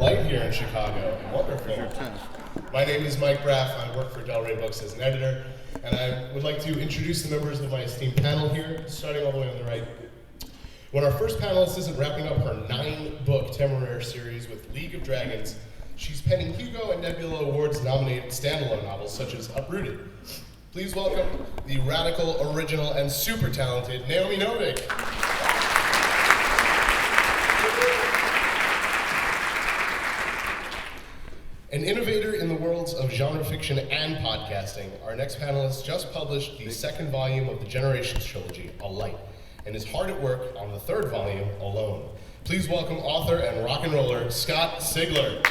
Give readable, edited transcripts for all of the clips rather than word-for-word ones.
light here in Chicago. Wonderful. My name is Mike Braff. I work for Del Rey Books as an editor, and I would like to introduce the members of my esteemed panel here, starting all the way on the right. When our first panelist isn't wrapping up her 9-book Temeraire series with League of Dragons, she's penning Hugo and Nebula Awards-nominated standalone novels such as Uprooted. Please welcome the radical, original, and super talented Naomi Novik. An innovator in the worlds of genre fiction and podcasting, our next panelist just published the 2nd volume of the Generations Trilogy, A Light, and is hard at work on the 3rd volume, Alone. Please welcome author and rock and roller, Scott Sigler.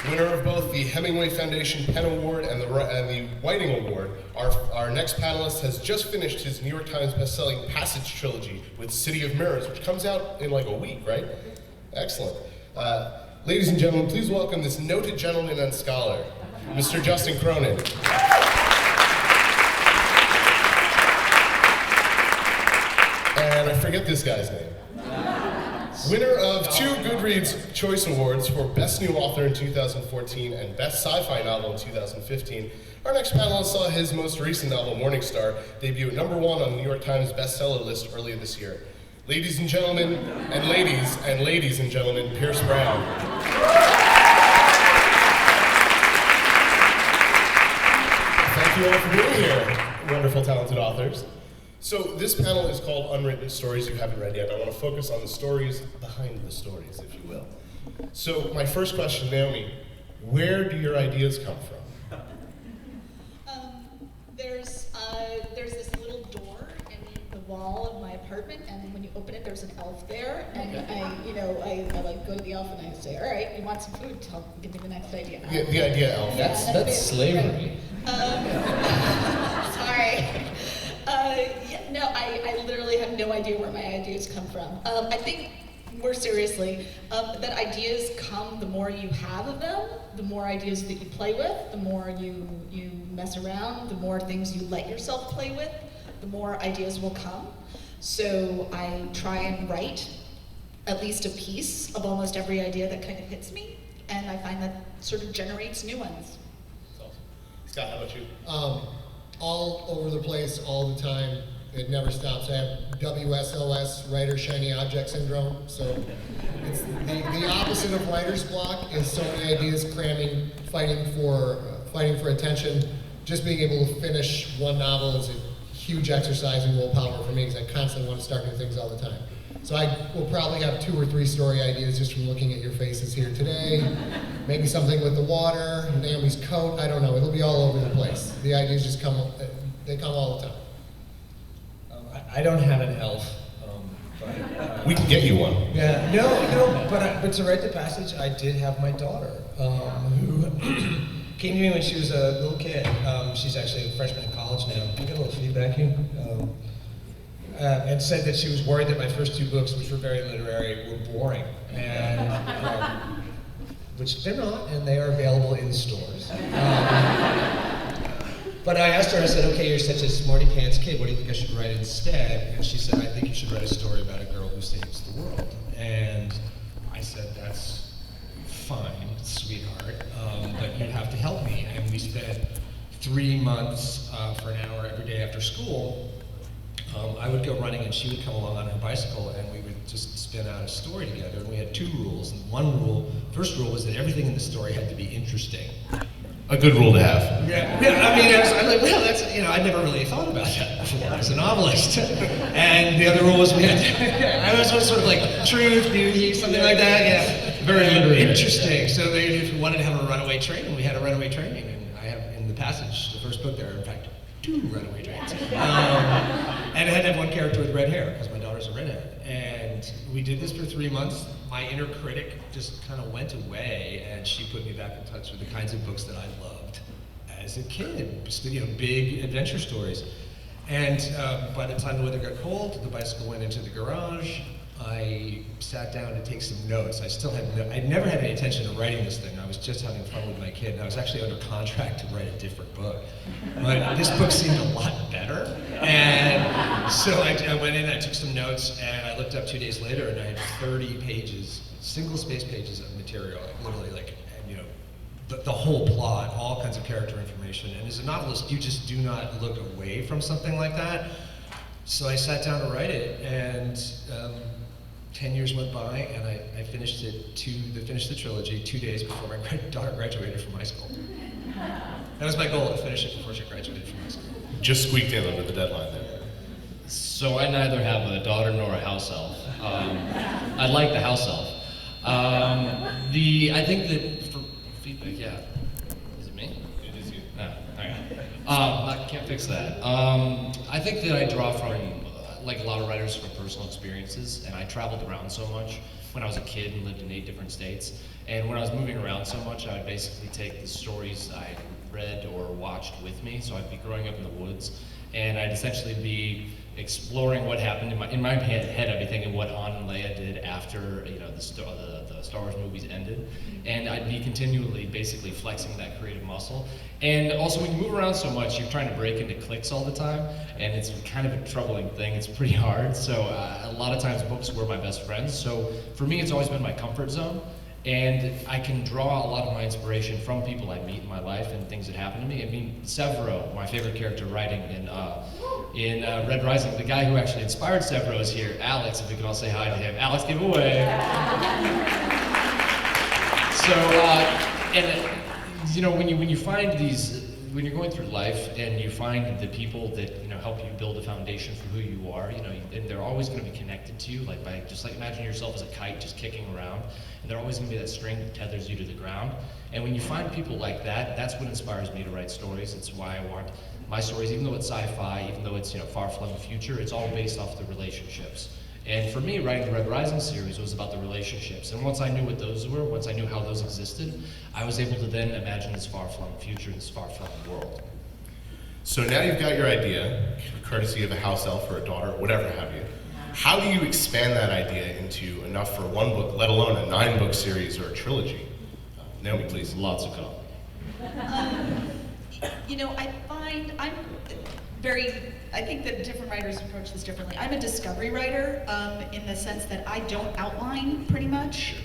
Winner of both the Hemingway Foundation Pen Award and the Whiting Award, our next panelist has just finished his New York Times bestselling Passage Trilogy with City of Mirrors, which comes out in like a week, right? Excellent. Ladies and gentlemen, please welcome this noted gentleman and scholar, Mr. Justin Cronin. And I forget this guy's name. Winner of 2 Goodreads Choice Awards for Best New Author in 2014 and Best Sci-Fi Novel in 2015, our next panelist saw his most recent novel, Morningstar, debut at #1 on the New York Times bestseller list earlier this year. Ladies and gentlemen, and ladies and gentlemen, Pierce Brown. Thank you all for being here, wonderful, talented authors. So this panel is called Unwritten, Stories You Haven't Read Yet. I want to focus on the stories behind the stories, if you will. So my first question, Naomi, where do your ideas come from? There's this little door in the wall of my apartment, and when you open it, there's an elf there, and I like go to the elf and I say, all right, you want some food? Give me the next idea. The idea elf. Yeah, that's slavery. Sorry. I literally have no idea where my ideas come from. I think, more seriously, that ideas come the more you have of them, the more ideas that you play with, the more you mess around, the more things you let yourself play with, the more ideas will come. So I try and write at least a piece of almost every idea that kind of hits me, and I find that sort of generates new ones. That's awesome. Scott, how about you? All over the place, all the time. It never stops. I have WSOS, writer shiny object syndrome. So it's the opposite of writer's block is so many ideas cramming, fighting for attention. Just being able to finish one novel is a huge exercise in willpower for me because I constantly want to start new things all the time. So I will probably have 2 or 3 story ideas just from looking at your faces here today. Maybe something with the water, Naomi's coat, I don't know. It'll be all over the place. The ideas just come all the time. I don't have an elf, but we can get you one. Yeah, no, but to write the passage, I did have my daughter, who came to me when she was a little kid. She's actually a freshman in college now. Can I get a little feedback here? And said that she was worried that my first 2 books, which were very literary, were boring, and which they're not, and they are available in stores. But I asked her, I said, okay, you're such a smarty pants kid, what do you think I should write instead? And she said, I think you should write a story about a girl who saves the world. And I said, that's fine, sweetheart, but you'd have to help me. And we spent 3 months for an hour every day after school. I would go running and she would come along on her bicycle and we would just spin out a story together. And we had 2 rules. And first rule was that everything in the story had to be interesting. A good rule to have. Yeah, I mean, I was like, well, that's, I'd never really thought about that before as a novelist. And the other rule was we had to, I was sort of like truth, beauty, something like that, yeah. Very literary. Interesting. So if we wanted to have a runaway train, we had a runaway train. And I have in the passage, the first book there, in fact, 2 runaway trains. And I had to have 1 character with red hair, because my daughter's a redhead. And we did this for 3 months. My inner critic just kind of went away, and she put me back in touch with the kinds of books that I loved as a kid, just, big adventure stories. And by the time the weather got cold, the bicycle went into the garage. I sat down to take some notes. I still had I'd never had any intention of writing this thing. I was just having fun with my kid, and I was actually under contract to write a different book. But this book seemed a lot better, and so I went in, I took some notes, and I looked up 2 days later, and I had 30 pages, single-spaced pages of material, literally like, and, you know, the whole plot, all kinds of character information. And as a novelist, you just do not look away from something like that. So I sat down to write it, and 10 years went by, and I finished the trilogy 2 days before my daughter graduated from high school. That was my goal, to finish it before she graduated from high school. Just squeaked in under the deadline there. So I neither have a daughter nor a house elf. I like the house elf. I think that for feedback, yeah. Is it me? It is you. Okay. I can't fix that. I think that I draw from, like a lot of writers, from personal experiences, and I traveled around so much when I was a kid and lived in 8 different states. And when I was moving around so much, I would basically take the stories I read or watched with me. So I'd be growing up in the woods, and I'd essentially be exploring what happened in my head. I'd be thinking what Han and Leia did after, you know, the Star Wars movies ended, and I'd be continually basically flexing that creative muscle. And also, when you move around so much, you're trying to break into cliques all the time, and it's kind of a troubling thing. It's pretty hard. So a lot of times books were my best friends. So for me, it's always been my comfort zone. And I can draw a lot of my inspiration from people I meet in my life and things that happen to me. I mean, Severo, my favorite character writing in Red Rising, the guy who actually inspired Severo is here. Alex, if we could all say hi to him. Alex, give away. So, and you know, when you find these, when you're going through life and you find the people that, you know, help you build a foundation for who you are, you know, and they're always going to be connected to you, like by just like imagine yourself as a kite just kicking around, and they're always going to be that string that tethers you to the ground. And when you find people like that, that's what inspires me to write stories. It's why I want my stories, even though it's sci-fi, even though it's, you know, far-flung future, it's all based off the relationships. And for me, writing the Red Rising series was about the relationships. And once I knew what those were, once I knew how those existed, I was able to then imagine this far-flung future, this far-flung world. So now you've got your idea, courtesy of a house elf or a daughter, whatever have you. How do you expand that idea into enough for one book, let alone a 9-book series or a trilogy? Naomi, please. Lots of coffee. You know, I find I think that different writers approach this differently. I'm a discovery writer in the sense that I don't outline pretty much,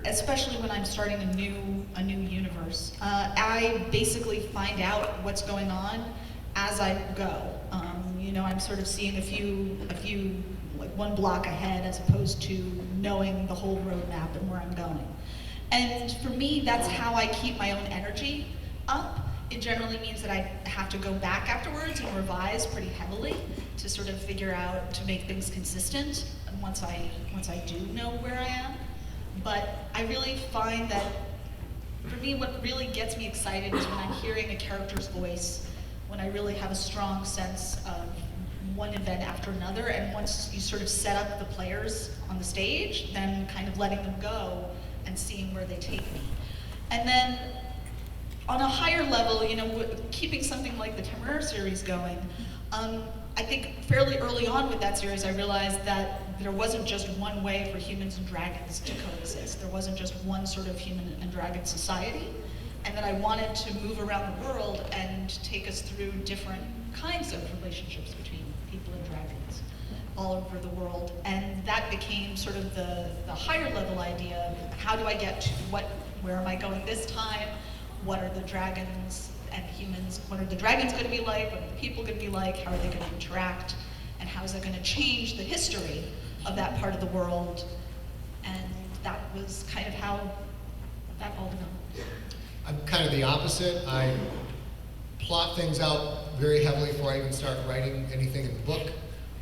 especially when I'm starting a new universe. I basically find out what's going on as I go. You know, I'm sort of seeing a few like one block ahead as opposed to knowing the whole roadmap and where I'm going. And for me, that's how I keep my own energy up. It generally means that I have to go back afterwards and revise pretty heavily to sort of figure out, to make things consistent once I do know where I am. But I really find that, for me, what really gets me excited is when I'm hearing a character's voice, when I really have a strong sense of one event after another, and once you sort of set up the players on the stage, then kind of letting them go and seeing where they take me. And then, on a higher level, you know, keeping something like the Temeraire series going, I think fairly early on with that series, I realized that there wasn't just one way for humans and dragons to coexist. There wasn't just one sort of human and dragon society, and that I wanted to move around the world and take us through different kinds of relationships between people and dragons all over the world. And that became sort of the higher level idea of how do I get to where am I going this time? What are the dragons and humans, what are the dragons going to be like, what are the people going to be like, how are they going to interact, and how is that going to change the history of that part of the world. And that was kind of how that all developed. I'm kind of the opposite. I plot things out very heavily before I even start writing anything in the book.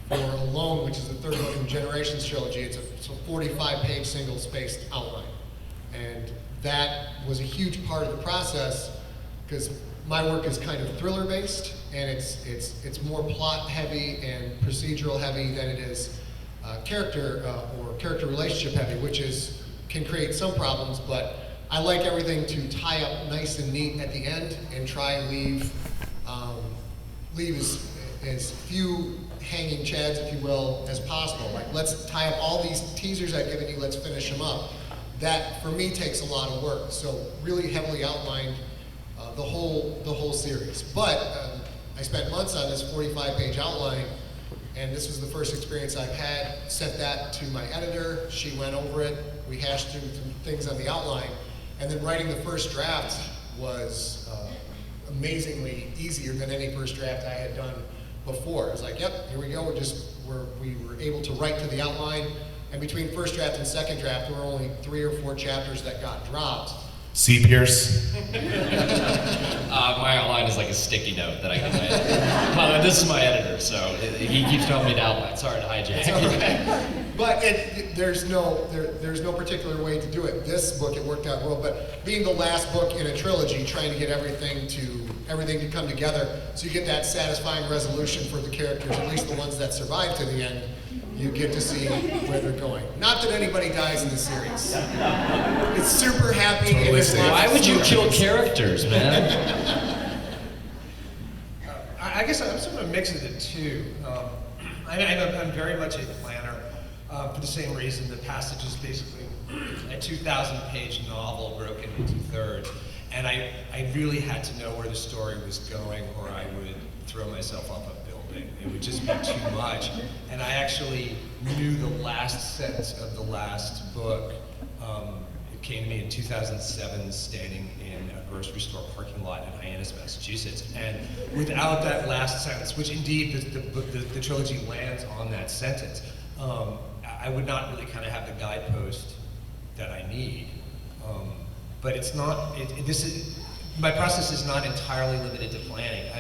For Alone, which is the 3rd book in the Generations trilogy, it's a 45-page single-spaced outline. And that was a huge part of the process because my work is kind of thriller-based, and it's more plot-heavy and procedural-heavy than it is character relationship-heavy, which can create some problems. But I like everything to tie up nice and neat at the end and try and leave as few hanging chads, if you will, as possible. Like, let's tie up all these teasers I've given you, let's finish them up. That, for me, takes a lot of work. So really heavily outlined the whole series. But I spent months on this 45-page outline, and this was the first experience I've had. Sent that to my editor. She went over it. We hashed through some things on the outline. And then writing the first draft was amazingly easier than any first draft I had done before. It was like, yep, here we go. We were able to write to the outline. And between first draft and second draft, there were only 3 or 4 chapters that got dropped. See, Pierce? My outline is like a sticky note that I can edit. Well, this is my editor, so he keeps telling me to outline. Sorry to hijack. But there's no particular way to do it. This book, it worked out well. But being the last book in a trilogy, trying to get everything to come together, so you get that satisfying resolution for the characters, at least the ones that survive to the end. You get to see where they're going. Not that anybody dies in the series. It's super happy. Totally and it's safe. Why would you kill characters, man? I guess I'm sort of a mix of the two. I'm very much a planner for the same reason. The Passage is basically a 2,000-page novel broken into thirds. And I really had to know where the story was going, or I would throw myself off a building. It would just be too much. And I actually knew the last sentence of the last book. It came to me in 2007, standing in a grocery store parking lot in Hyannis, Massachusetts. And without that last sentence, which indeed the trilogy lands on that sentence, I would not really kind of have the guidepost that I need. But it's not, my process is not entirely limited to planning.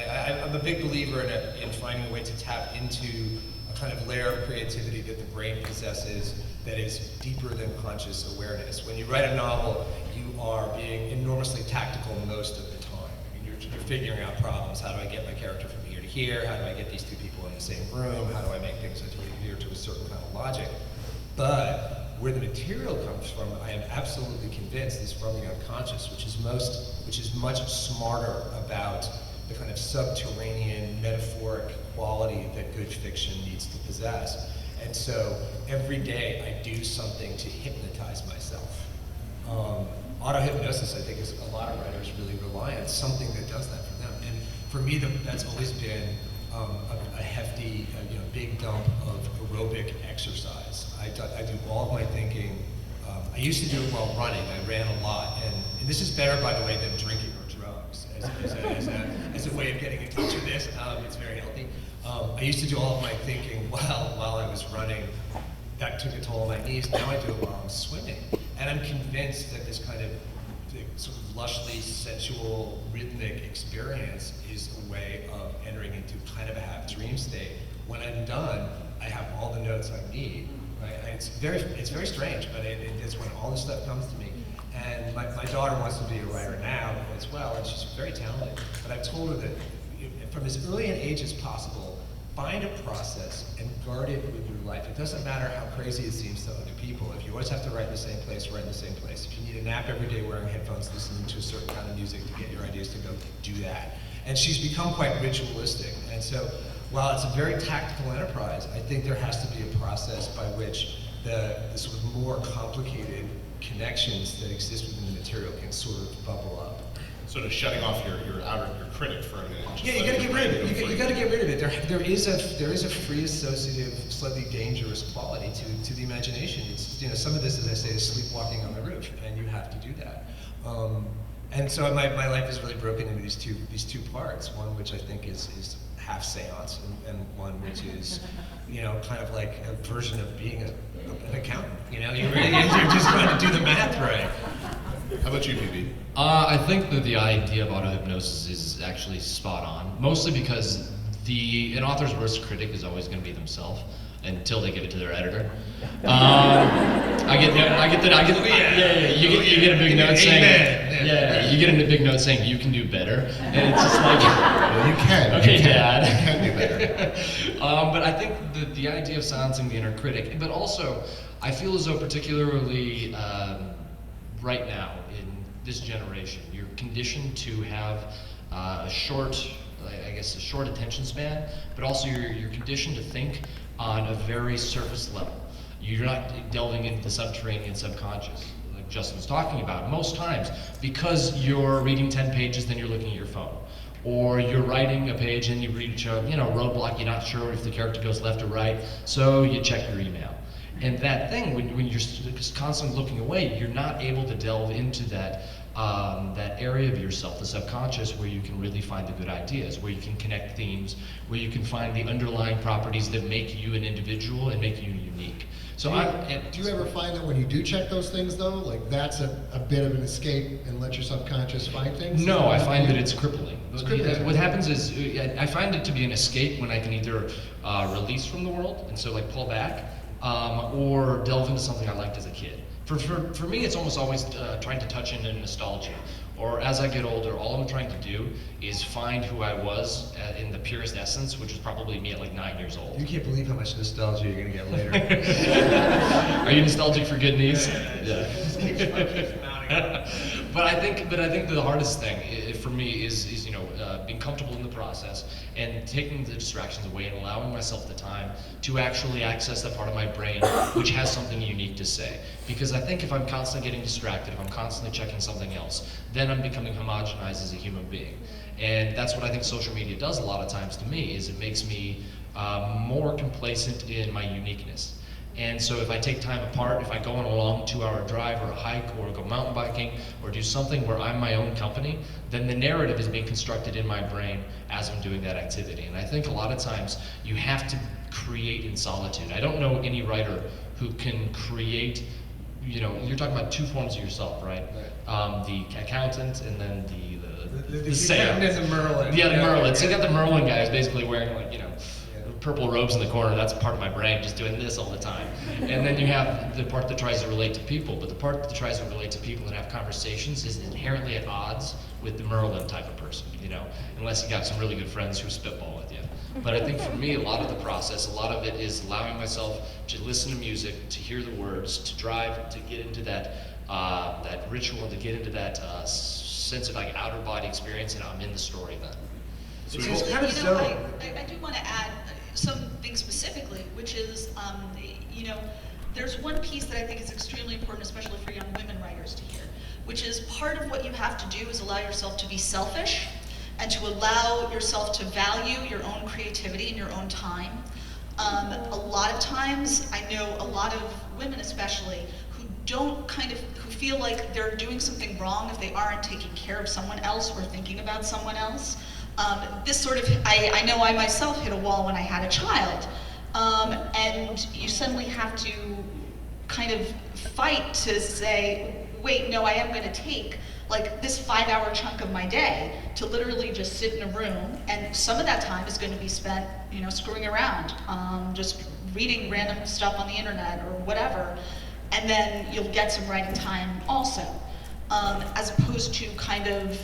I'm a big believer in finding a way to tap into a kind of layer of creativity that the brain possesses that is deeper than conscious awareness. When you write a novel, you are being enormously tactical most of the time. I mean, you're figuring out problems. How do I get my character from here to here? How do I get these two people in the same room? How do I make things adhere to a certain kind of logic? But where the material comes from, I am absolutely convinced is from the unconscious, which is much smarter about the kind of subterranean, metaphoric quality that good fiction needs to possess. And so every day I do something to hypnotize myself. Auto-hypnosis, I think, is a lot of writers really rely on something that does that for them. And for me, that's always been a hefty, big dump of aerobic exercise. I do all of my thinking. I used to do it while running. I ran a lot, and this is better, by the way, than drinking or drugs as a way of getting in touch with this. It's very healthy. I used to do all of my thinking while I was running. That took a toll on my knees. Now I do it while I'm swimming, and I'm convinced that this kind of sort of lushly sensual, rhythmic experience is a way of entering into kind of a half dream state. When I'm done, I have all the notes I need. Right? It's very strange, but it's when all this stuff comes to me. And my daughter wants to be a writer now as well, and she's very talented. But I've told her that from as early an age as possible, find a process and guard it with your life. It doesn't matter how crazy it seems to other people. If you always have to write in the same place, write in the same place. If you need a nap every day wearing headphones, listening to a certain kind of music to get your ideas to go, do that. And she's become quite ritualistic. And so while it's a very tactical enterprise, I think there has to be a process by which the sort of more complicated connections that exist within the material can sort of bubble up. Sort of shutting off your critic for a minute. Yeah, you got to get rid of it. You got to get rid of it. There is a free associative, slightly dangerous quality to the imagination. It's some of this, as I say, is sleepwalking on the roof, and you have to do that. And so my life is really broken into these two parts. One which I think is half seance, and one which is, kind of like a version of being an accountant. You're just trying to do the math right. How about you, BB? I think that the idea of auto-hypnosis is actually spot on, mostly because an author's worst critic is always going to be themselves until they give it to their editor. I get a big note saying, you get a big note saying you can do better, and it's just like, well, you can. Okay, you can. Dad. You can do better. But I think the idea of silencing the inner critic, but also I feel as though particularly right now in this generation, you're conditioned to have a short I guess, a short attention span, but also you're conditioned to think on a very surface level. You're not delving into the subterranean subconscious, like Justin was talking about, most times, because you're reading 10 pages, then you're looking at your phone. Or you're writing a page and you reach a roadblock, you're not sure if the character goes left or right, so you check your email. And that thing, when you're just constantly looking away, you're not able to delve into that area of yourself, the subconscious, where you can really find the good ideas, where you can connect themes, where you can find the underlying properties that make you an individual and make you unique. So do you ever find that when you do check those things though, like that's a bit of an escape and let your subconscious find things? No, I find that it's crippling. crippling. What happens is, I find it to be an escape when I can either release from the world, and so like pull back, or delve into something I liked as a kid. For me, it's almost always trying to touch into nostalgia. Or as I get older, all I'm trying to do is find who I was in the purest essence, which was probably me at like 9 years old. You can't believe how much nostalgia you're gonna get later. Are you nostalgic for good news? Yeah. But I think the hardest thing for me is being comfortable in the process and taking the distractions away and allowing myself the time to actually access that part of my brain which has something unique to say. Because I think if I'm constantly getting distracted, if I'm constantly checking something else, then I'm becoming homogenized as a human being. And that's what I think social media does a lot of times to me, is it makes me more complacent in my uniqueness. And so if I take time apart, if I go on a long 2-hour drive or a hike or go mountain biking or do something where I'm my own company, then the narrative is being constructed in my brain as I'm doing that activity. And I think a lot of times you have to create in solitude. I don't know any writer who can create, you're talking about two forms of yourself, right? The accountant and then the sailor. And the Merlin. Yeah, the Merlin. So you got the Merlin guy who's basically wearing purple robes in the corner. That's part of my brain, just doing this all the time. And then you have the part that tries to relate to people, but the part that tries to relate to people and have conversations is inherently at odds with the Merlin type of person, unless you got some really good friends who spitball with you. But I think for me, a lot of the process, a lot of it is allowing myself to listen to music, to hear the words, to drive, to get into that ritual, to get into that sense of like outer body experience, and I'm in the story then. I do want to add something specifically, which is, there's one piece that I think is extremely important, especially for young women writers to hear, which is part of what you have to do is allow yourself to be selfish and to allow yourself to value your own creativity and your own time. A lot of times, I know a lot of women especially, who feel like they're doing something wrong if they aren't taking care of someone else or thinking about someone else. I know I myself hit a wall when I had a child, and you suddenly have to kind of fight to say, wait, no, I am going to take like this 5-hour chunk of my day to literally just sit in a room, and some of that time is going to be spent, screwing around, just reading random stuff on the internet or whatever, and then you'll get some writing time also, as opposed to kind of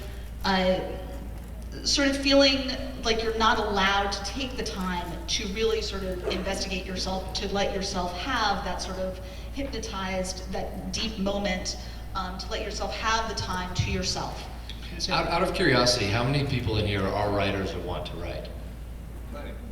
sort of feeling like you're not allowed to take the time to really sort of investigate yourself, to let yourself have that sort of hypnotized, that deep moment, to let yourself have the time to yourself. Out of curiosity, how many people in here are writers or want to write?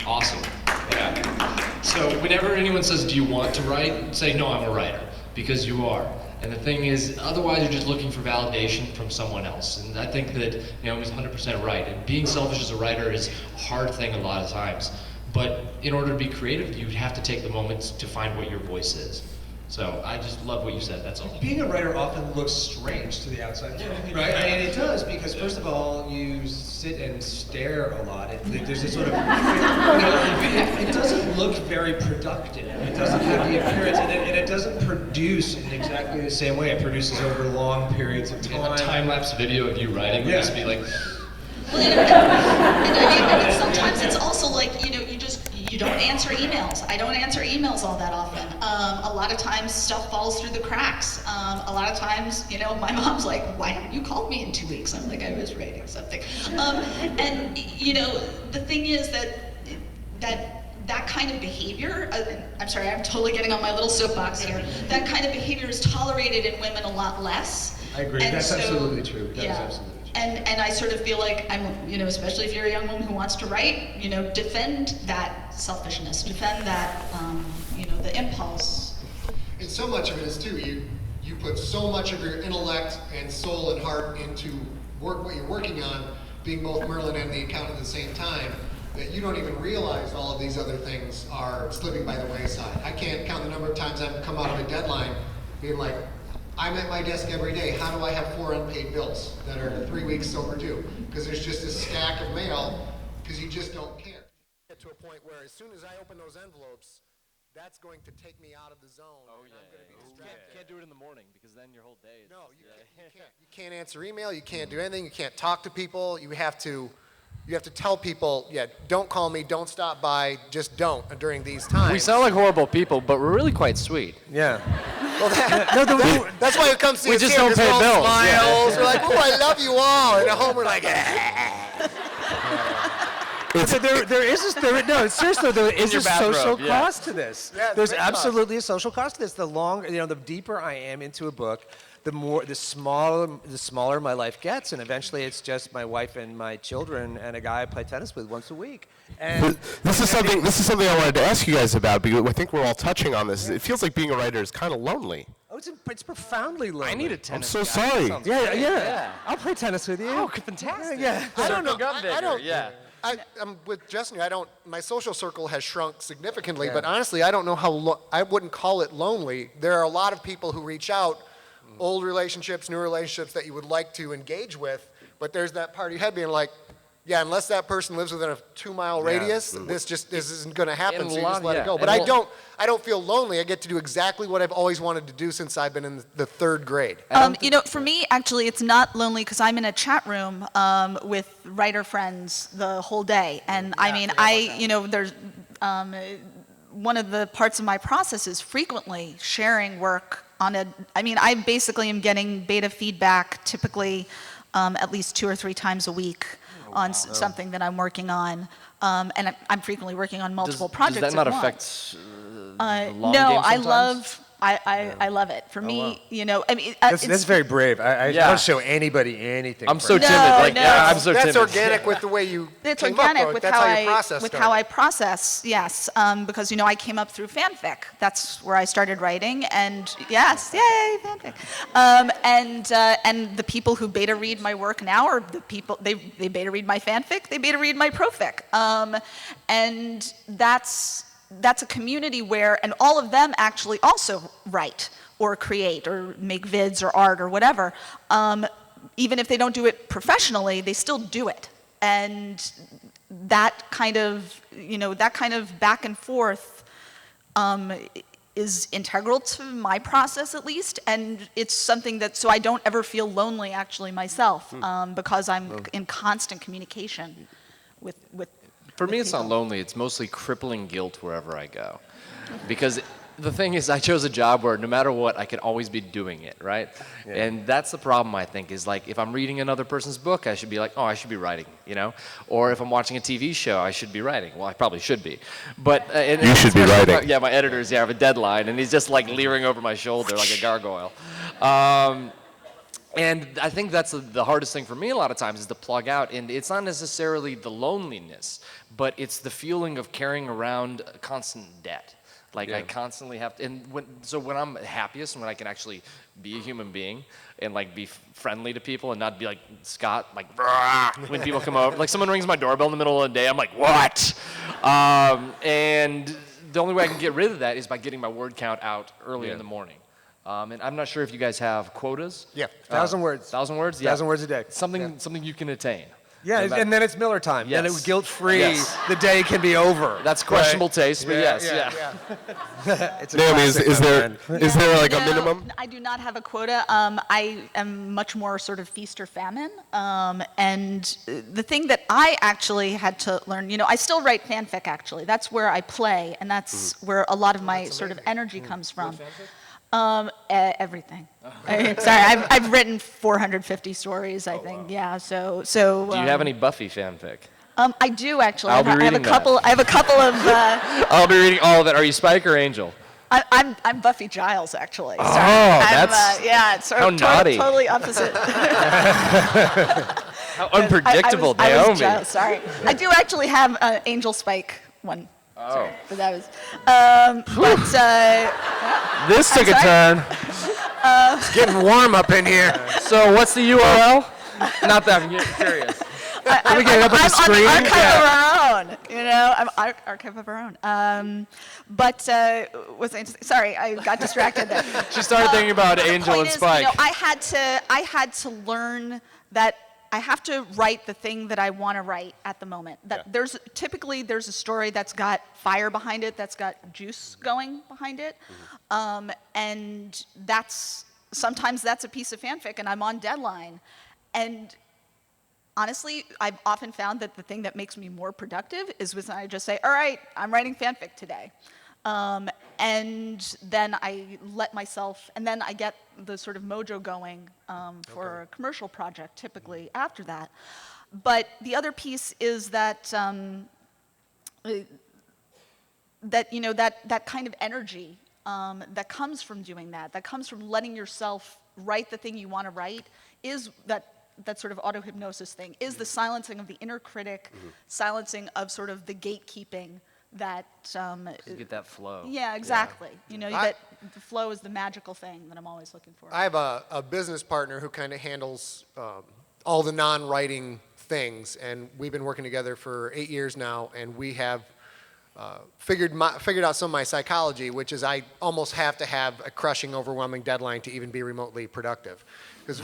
Awesome. Yeah. So whenever anyone says, do you want to write? Say, no, I'm a writer, because you are. And the thing is, otherwise you're just looking for validation from someone else. And I think that Naomi's 100% right. And being selfish as a writer is a hard thing a lot of times. But in order to be creative, you have to take the moments to find what your voice is. So I just love what you said, that's all. Being a writer often looks strange to the outside world, right? I mean, it does, because first of all, you sit and stare a lot. There's this sort of, it doesn't look very productive. It doesn't have the appearance, and it doesn't produce in exactly the same way. It produces over long periods of time. A time-lapse video of you writing would just be like... Well, and sometimes it's also like, you don't answer emails. I don't answer emails all that often. A lot of times stuff falls through the cracks. A lot of times, my mom's like, why haven't you called me in 2 weeks? I'm like, I was writing something. And the thing is that kind of behavior, I'm sorry, I'm totally getting on my little soapbox here. That kind of behavior is tolerated in women a lot less. I agree, that's absolutely true. That's absolutely true. And I sort of feel like I'm, you know, especially if you're a young woman who wants to write, you know, defend that selfishness, defend that, you know, the impulse. And so much of it is too, you put so much of your intellect and soul and heart into what you're working on, being both Merlin and the accountant at the same time, that you don't even realize all of these other things are slipping by the wayside. I can't count the number of times I've come out of a deadline being like, I'm at my desk every day, how do I have 4 unpaid bills that are 3 weeks overdue? Because there's just a stack of mail, because you just don't care. Get to a point where as soon as I open those envelopes, that's going to take me out of the zone. Oh, and yeah. I'm going to be distracted. Can't do it in the morning because then your whole day is. No, you can't answer email, you can't do anything, you can't talk to people, you have to tell people, yeah, don't call me, don't stop by, just don't during these times. We sound like horrible people, but we're really quite sweet. Yeah. Well, that's why it comes to We us just here, don't 'cause pay we're all bills. smiles, Yeah. we're like, oh, I love you all, and at home we're like, Seriously, there is your a bathrobe, social yeah. cost to this. Yeah, There's big cost. absolutely a social cost to this. The deeper I am into a book, the smaller my life gets, and eventually it's just my wife and my children and a guy I play tennis with once a week. And This is something I wanted to ask you guys about, because I think we're all touching on this. It feels like being a writer is kind of lonely. it's profoundly lonely. I need a I'm tennis. so guy. sorry. Sounds Yeah, great. yeah. I'll play tennis with you. Oh, fantastic. Yeah. I don't know. Circle got bigger, I don't. yeah. I'm with Justin. My social circle has shrunk significantly, but honestly, I don't know how. I wouldn't call it lonely. There are a lot of people who reach out, old relationships, new relationships that you would like to engage with, but there's that part of your head being like, yeah, unless that person lives within a 2-mile radius, this isn't going to happen. And So you a lot- just let yeah, it go. But and I don't feel lonely. I get to do exactly what I've always wanted to do since I've been in the 3rd grade. You know, for me, actually, it's not lonely because I'm in a chat room with writer friends the whole day. And I mean, you know, there's one of the parts of my process is frequently sharing work I basically am getting beta feedback typically at least 2 or 3 times a week on something that I'm working on. And I'm frequently working on multiple projects Does that not at once. affect the long No, game I sometimes? I love it. For me, you know, I mean, That's very brave. I Yeah. don't show anybody anything. I'm so first. timid. No, Like, no. yeah, I'm so That's timid. organic with the way you it's came organic up with That's how your process I process. Yes, because you know I came up through fanfic. That's where I started writing, and yes, yay fanfic. And the people who beta read my work now are the people they beta read my fanfic. They beta read my profic, and that's a community where, and all of them actually also write or create or make vids or art or whatever. Even if they don't do it professionally, they still do it. And that kind of, you know, that kind of back and forth is integral to my process at least. And it's something that, so I don't ever feel lonely actually myself, because I'm in constant communication with For me, it's not people. lonely. It's mostly crippling guilt wherever I go. Because the thing is, I chose a job where no matter what, I could always be doing it, right? Yeah. And that's the problem, I think, is like if I'm reading another person's book, I should be like, oh, I should be writing, you know? Or if I'm watching a TV show, I should be writing. Well, I probably should be. But You should be writing. Yeah, my editors have a deadline, and he's just like leering over my shoulder like a gargoyle. And I think that's the hardest thing for me a lot of times is to plug out. And it's not necessarily the loneliness, but it's the feeling of carrying around a constant debt. Like I constantly have to, and when I'm happiest, when I can actually be a human being and like be friendly to people and not be like Scott, like when people come over, like someone rings my doorbell in the middle of the day, I'm like, what? And the only way I can get rid of that is by getting my word count out early in the morning. And I'm not sure if you guys have quotas. Yeah, 1,000 words. 1,000 words? Yeah. 1,000 words a day. Something you can attain. Yeah, No matter- and then it's Miller time. Then Yes. it's guilt-free. Yes. The day can be over. That's questionable Right? taste, but yes, yeah. It's a Naomi, classic, is my there friend. is there like a No, minimum? I do not have a quota. I am much more sort of feast or famine. And the thing that I actually had to learn, you know, I still write fanfic actually. That's where I play, and that's where a lot of my sort of energy comes from. Everything. Sorry, I've written 450 stories, I think. Wow. Yeah, so. Do you have any Buffy fanfic? I do actually. I'll be I have a reading that. couple. I have a couple of. I'll be reading all of it. Are you Spike or Angel? I'm Buffy Giles actually. Oh, Sorry. that's yeah. It's sort how of naughty. totally opposite. How unpredictable, I was Naomi. jealous, sorry. I do actually have an Angel Spike one. Oh. Sorry, but that was. This took a turn. It's getting warm up in here. So what's the URL? Not that I'm getting curious. Can we get it up on the screen? I'm archive of our own, you know. I'm archive of our own. Was interesting. Sorry, I got distracted there. She started thinking about The Angel point and is, Spike. You know, I had to learn that I have to write the thing that I want to write at the moment. That there's a story that's got fire behind it, that's got juice going behind it, and sometimes that's a piece of fanfic, and I'm on deadline, and honestly, I've often found that the thing that makes me more productive is when I just say, all right, I'm writing fanfic today. And then I let myself, and then I get the sort of mojo going for a commercial project typically after that. But the other piece is that, that kind of energy that comes from doing that comes from letting yourself write the thing you want to write, is that sort of auto-hypnosis thing, is the silencing of the inner critic, silencing of sort of the gatekeeping that... You get that flow. Yeah, exactly. You know, that the flow is the magical thing that I'm always looking for. I have a business partner who kind of handles all the non-writing things, and we've been working together for 8 years now, and we have figured out some of my psychology, which is I almost have to have a crushing, overwhelming deadline to even be remotely productive. Because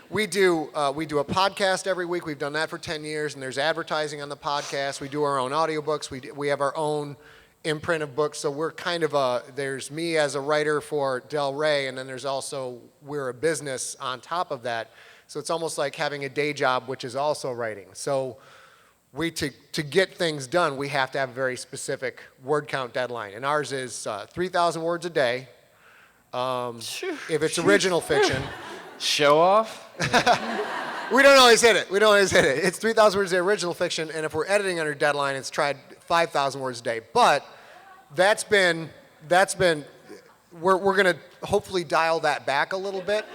we do a podcast every week. We've done that for 10 years, and there's advertising on the podcast. We do our own audiobooks. We have our own imprint of books. So we're kind of there's me as a writer for Del Rey, and then there's also, we're a business on top of that. So it's almost like having a day job, which is also writing. So to get things done, we have to have a very specific word count deadline. And ours is 3,000 words a day. If it's original fiction. Show off? We don't always hit it. It's 3,000 words a day original fiction, and if we're editing under deadline, it's tried 5,000 words a day. But that's been we're going to hopefully dial that back a little bit.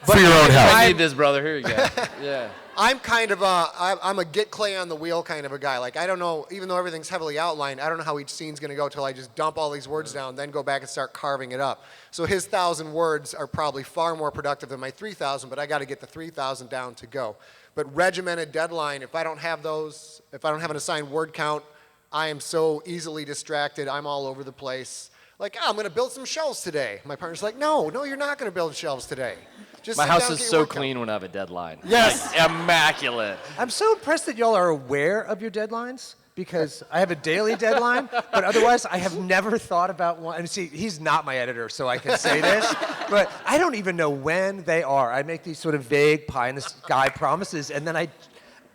For your own health. I need this, brother. Here you go. Yeah. I'm kind of I'm a get clay on the wheel kind of a guy. Like, I don't know, even though everything's heavily outlined, I don't know how each scene's going to go till I just dump all these words down, then go back and start carving it up. So his 1,000 words are probably far more productive than my 3,000, but I got to get the 3,000 down to go. But regimented deadline, if I don't have those, if I don't have an assigned word count, I am so easily distracted. I'm all over the place. Like, I'm going to build some shelves today. My partner's like, no, you're not going to build shelves today. Just My sit house down, is get your so work count. clean when I have a deadline. Yes. Like, immaculate. I'm so impressed that y'all are aware of your deadlines, because I have a daily deadline, but otherwise I have never thought about one. And see, he's not my editor, so I can say this, but I don't even know when they are. I make these sort of vague pie-in-the-sky promises, and then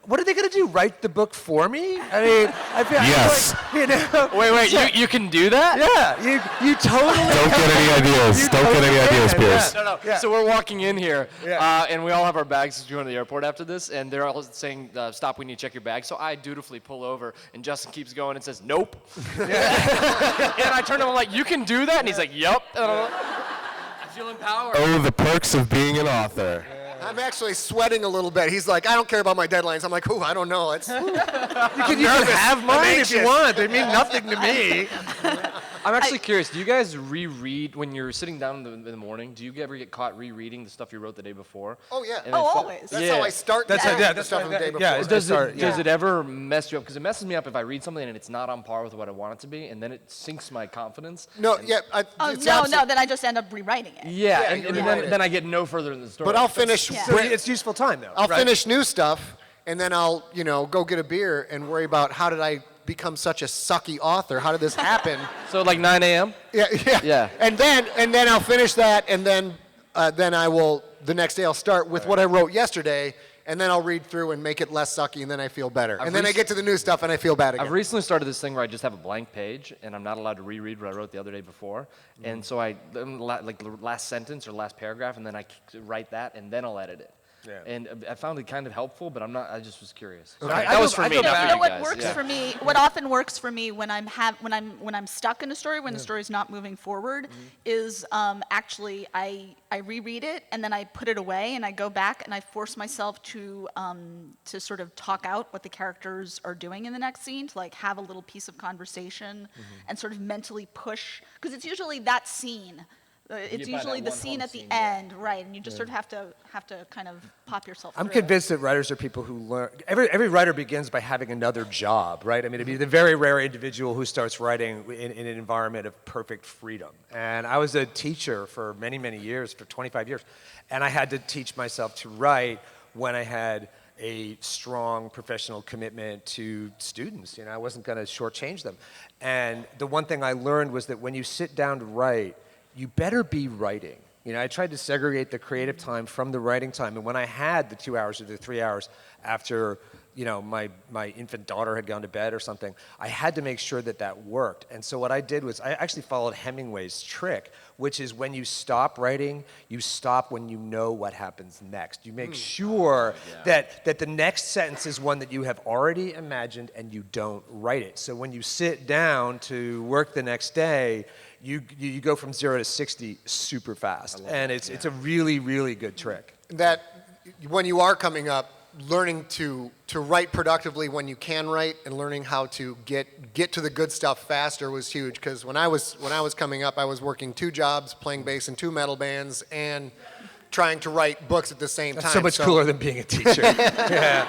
what are they going to do, write the book for me? I mean, I feel Yes. like, you know. Wait, you can do that? Yeah, you totally. Don't get any ideas. Don't get any ideas, Pierce. No. Yeah. So we're walking in here, Yeah. and we all have our bags to go to the airport after this, and they're all saying, stop, we need to check your bag. So I dutifully pull over, and Justin keeps going and says, nope. And I turn to him, I'm like, you can do that? And he's like, yep. And I'm like, I feel empowered. Oh, the perks of being an author. I'm actually sweating a little bit. He's like, I don't care about my deadlines. I'm like, ooh, I don't know. You can have mine if you want. They mean nothing to me. I'm actually curious, do you guys reread, when you're sitting down in the morning, do you ever get caught rereading the stuff you wrote the day before? Oh, yeah. And then always. That's how I start the stuff from the day before. Yeah, Does it ever mess you up? Because it messes me up if I read something and it's not on par with what I want it to be, and then it sinks my confidence. No, yeah. Then I just end up rewriting it. Yeah, you and rewrite it. then I get no further in the story. But I'll finish. Yeah. So it's useful time, though. I'll right? finish new stuff, and then I'll, go get a beer and worry about how did I become such a sucky author? How did this happen? So like 9 a.m.? Yeah. And then I'll finish that, and then I will, the next day I'll start with what I wrote yesterday, and then I'll read through and make it less sucky, and then I feel better. And then I get to the new stuff, and I feel bad again. I've recently started this thing where I just have a blank page, and I'm not allowed to reread what I wrote the other day before. And so like the last sentence or last paragraph, and then I write that, and then I'll edit it. Yeah. And I found it kind of helpful, but I just was curious. I was for me, go not back. for You know what guys. works Yeah. for me? What often works for me when I'm stuck in a story, when the story's not moving forward, is actually I reread it and then I put it away and I go back and I force myself to sort of talk out what the characters are doing in the next scene, to like have a little piece of conversation and sort of mentally push, because it's usually that scene. It's by usually that the one scene home at the scene, yeah. end, right? And you just sort of have to kind of pop yourself. I'm through it. convinced that writers are people who learn. Every writer begins by having another job, right? I mean, it'd be the very rare individual who starts writing in an environment of perfect freedom. And I was a teacher for many, many years, for 25 years. And I had to teach myself to write when I had a strong professional commitment to students. You know, I wasn't going to shortchange them. And the one thing I learned was that when you sit down to write, you better be writing. You know, I tried to segregate the creative time from the writing time, and when I had the 2 hours or the 3 hours after, you know, my infant daughter had gone to bed or something, I had to make sure that that worked. And so what I did was I actually followed Hemingway's trick, which is when you stop writing, you stop when you know what happens next. You make sure that the next sentence is one that you have already imagined and you don't write it. So when you sit down to work the next day, you go from 0 to 60 super fast. And it's a really, really good trick. That when you are coming up, learning to write productively when you can write, and learning how to get to the good stuff faster was huge. Because when I was coming up, I was working 2 jobs, playing bass in 2 metal bands, and trying to write books at the same time. That's so much cooler than being a teacher. Yeah.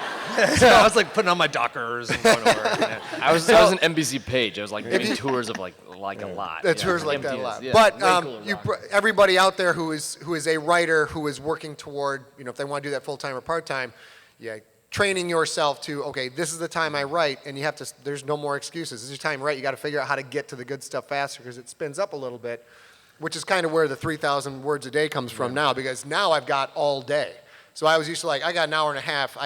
So I was like putting on my Dockers and going to work. You know. I was an NBC page. I was like doing tours of like a lot. Tours like that a lot. Yeah, But way cooler rock. everybody out there who is a writer who is working toward, you know, if they want to do that full time or part time, training yourself to, okay, this is the time I write, and you have to. There's no more excuses. This is your time to write. You got to figure out how to get to the good stuff faster because it spins up a little bit, which is kind of where the 3,000 words a day comes from now, because now I've got all day. So I was used to like, I got an hour and a half.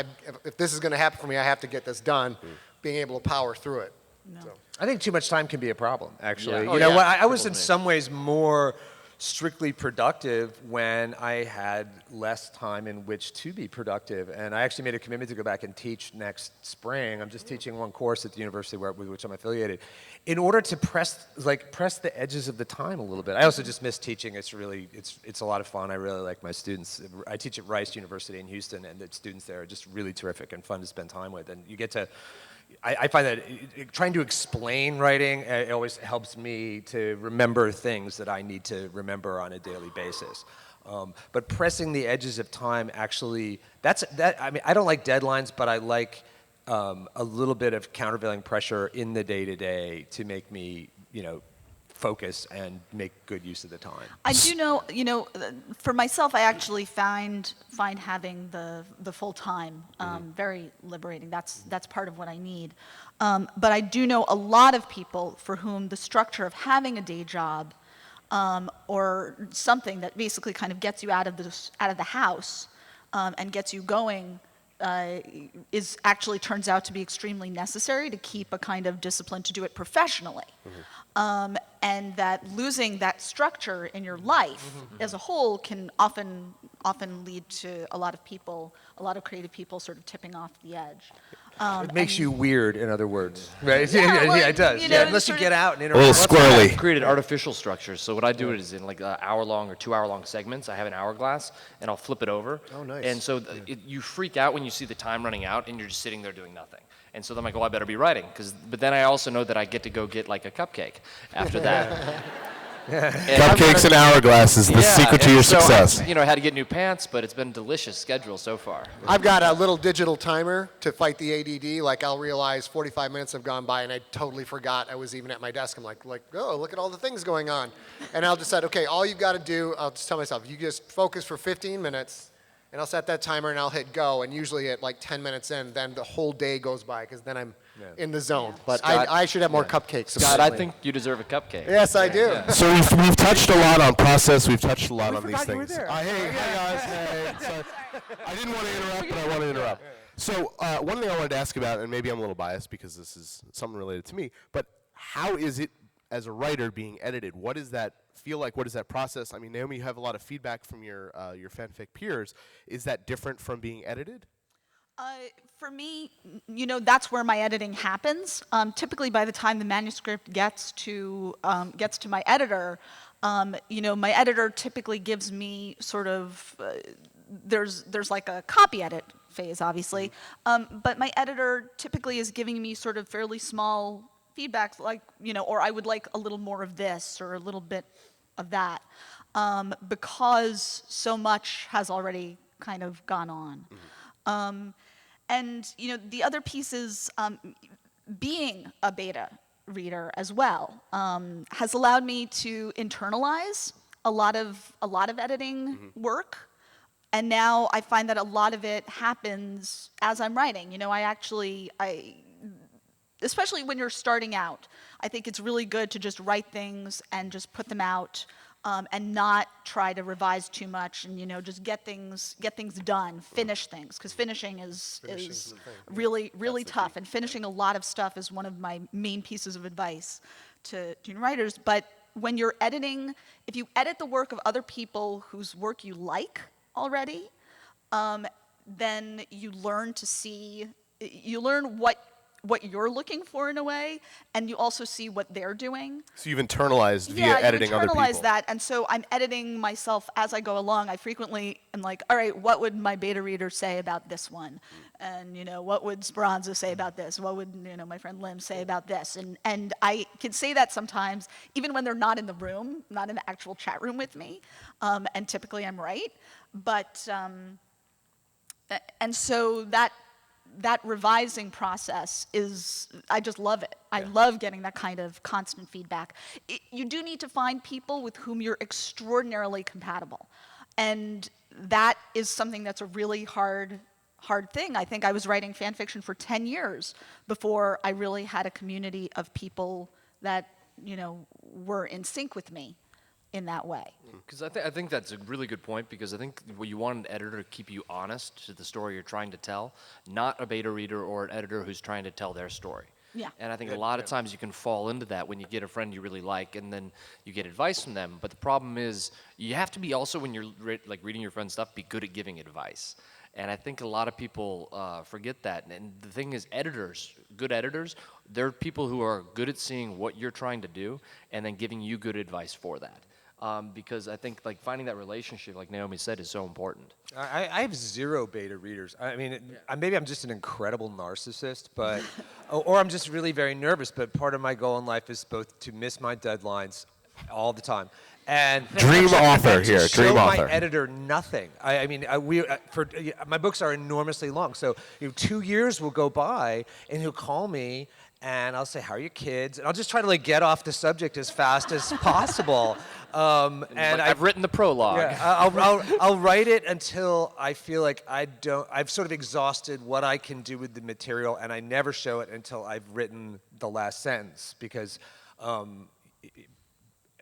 If this is going to happen for me, I have to get this done. Being able to power through it. No. So. I think too much time can be a problem, actually. Yeah. You know, yeah. what, I was in some ways more strictly productive when I had less time in which to be productive. And I actually made a commitment to go back and teach next spring. I'm just teaching one course at the university with which I'm affiliated, in order to press the edges of the time a little bit. I also just miss teaching. It's a lot of fun. I really like my students. I teach at Rice University in Houston, and the students there are just really terrific and fun to spend time with. And you get to I find that trying to explain writing, it always helps me to remember things that I need to remember on a daily basis. But pressing the edges of time, actually, I mean, I don't like deadlines, but I like a little bit of countervailing pressure in the day-to-day to make me, you know, focus and make good use of the time. I do know, you know, for myself, I actually find having the full time very liberating. That's part of what I need. But I do know a lot of people for whom the structure of having a day job or something that basically kind of gets you out of the house and gets you going is actually turns out to be extremely necessary to keep a kind of discipline to do it professionally. And that losing that structure in your life as a whole can often lead to a lot of creative people sort of tipping off the edge. It makes you weird, in other words, right? Yeah, well, it does. you know, unless you sort get of- out and A interact. little squirrely. I've created artificial structures. So what I do is in like hour-long or 2-hour-long segments. I have an hourglass, and I'll flip it over. Oh, nice. And so you freak out when you see the time running out, and you're just sitting there doing nothing. And so then I'm like, oh, I better be writing. But then I also know that I get to go get like a cupcake after that. Cupcakes and hourglasses, the secret to your so success. I had to get new pants, but it's been a delicious schedule so far. I've got a little digital timer to fight the ADD. Like I'll realize 45 minutes have gone by and I totally forgot I was even at my desk. I'm like, oh, look at all the things going on. And I'll decide, okay, all you've got to do, I'll just tell myself, you just focus for 15 minutes and I'll set that timer and I'll hit go. And usually at like 10 minutes in, then the whole day goes by because then I'm in the zone. But Scott- I should have more cupcakes. Scott, I think you deserve a cupcake. Yes, I do. So we've touched a lot on process. We've touched a lot on these forgot you were things. there. Hey guys. Hey. So, I didn't want to interrupt, but I want to interrupt. So one thing I wanted to ask about, and maybe I'm a little biased because this is something related to me, but how is it as a writer being edited? What does that feel like? What is that process? I mean, Naomi, you have a lot of feedback from your fanfic peers. Is that different from being edited? For me, that's where my editing happens. Typically, by the time the manuscript gets to my editor, my editor typically gives me sort of there's like a copy edit phase, obviously, but my editor typically is giving me sort of fairly small feedbacks, like or I would like a little more of this or a little bit of that, because so much has already kind of gone on. And the other piece is being a beta reader as well has allowed me to internalize a lot of editing work, and now I find that a lot of it happens as I'm writing. Especially when you're starting out, I think it's really good to just write things and just put them out. And not try to revise too much, and just get things done, finish things, because finishing is really tough, and finishing a lot of stuff is one of my main pieces of advice to junior writers. But when you're editing, if you edit the work of other people whose work you like already, then you learn what you're looking for in a way, and you also see what they're doing. So you've internalized via editing other people. Yeah, you internalize that, and so I'm editing myself as I go along. I frequently am like, all right, what would my beta reader say about this one? And what would Speranza say about this? What would my friend Lim say about this? And I can say that sometimes, even when they're not in the room, not in the actual chat room with me, and typically I'm right. But and so that revising process I just love it. I love getting that kind of constant feedback. You do need to find people with whom you're extraordinarily compatible. And that is something that's a really hard thing. I think I was writing fan fiction for 10 years before I really had a community of people that, were in sync with me in that way. Because I think that's a really good point, because I think what you want an editor to keep you honest to the story you're trying to tell, not a beta reader or an editor who's trying to tell their story. Yeah. And I think a lot of times you can fall into that when you get a friend you really like and then you get advice from them. But the problem is you have to be also, when you're reading your friend's stuff, be good at giving advice. And I think a lot of people forget that. And the thing is, good editors, they're people who are good at seeing what you're trying to do and then giving you good advice for that. Because I think finding that relationship, like Naomi said, is so important. I have 0 beta readers. I mean, maybe I'm just an incredible narcissist, but or I'm just really very nervous. But part of my goal in life is both to miss my deadlines all the time and dream author here. Show Dream author. my editor nothing. My books are enormously long, so 2 years will go by, and he'll call me. And I'll say, how are your kids? And I'll just try to get off the subject as fast as possible. And I've written the prologue. Yeah, I'll write it until I feel like I've sort of exhausted what I can do with the material, and I never show it until I've written the last sentence, because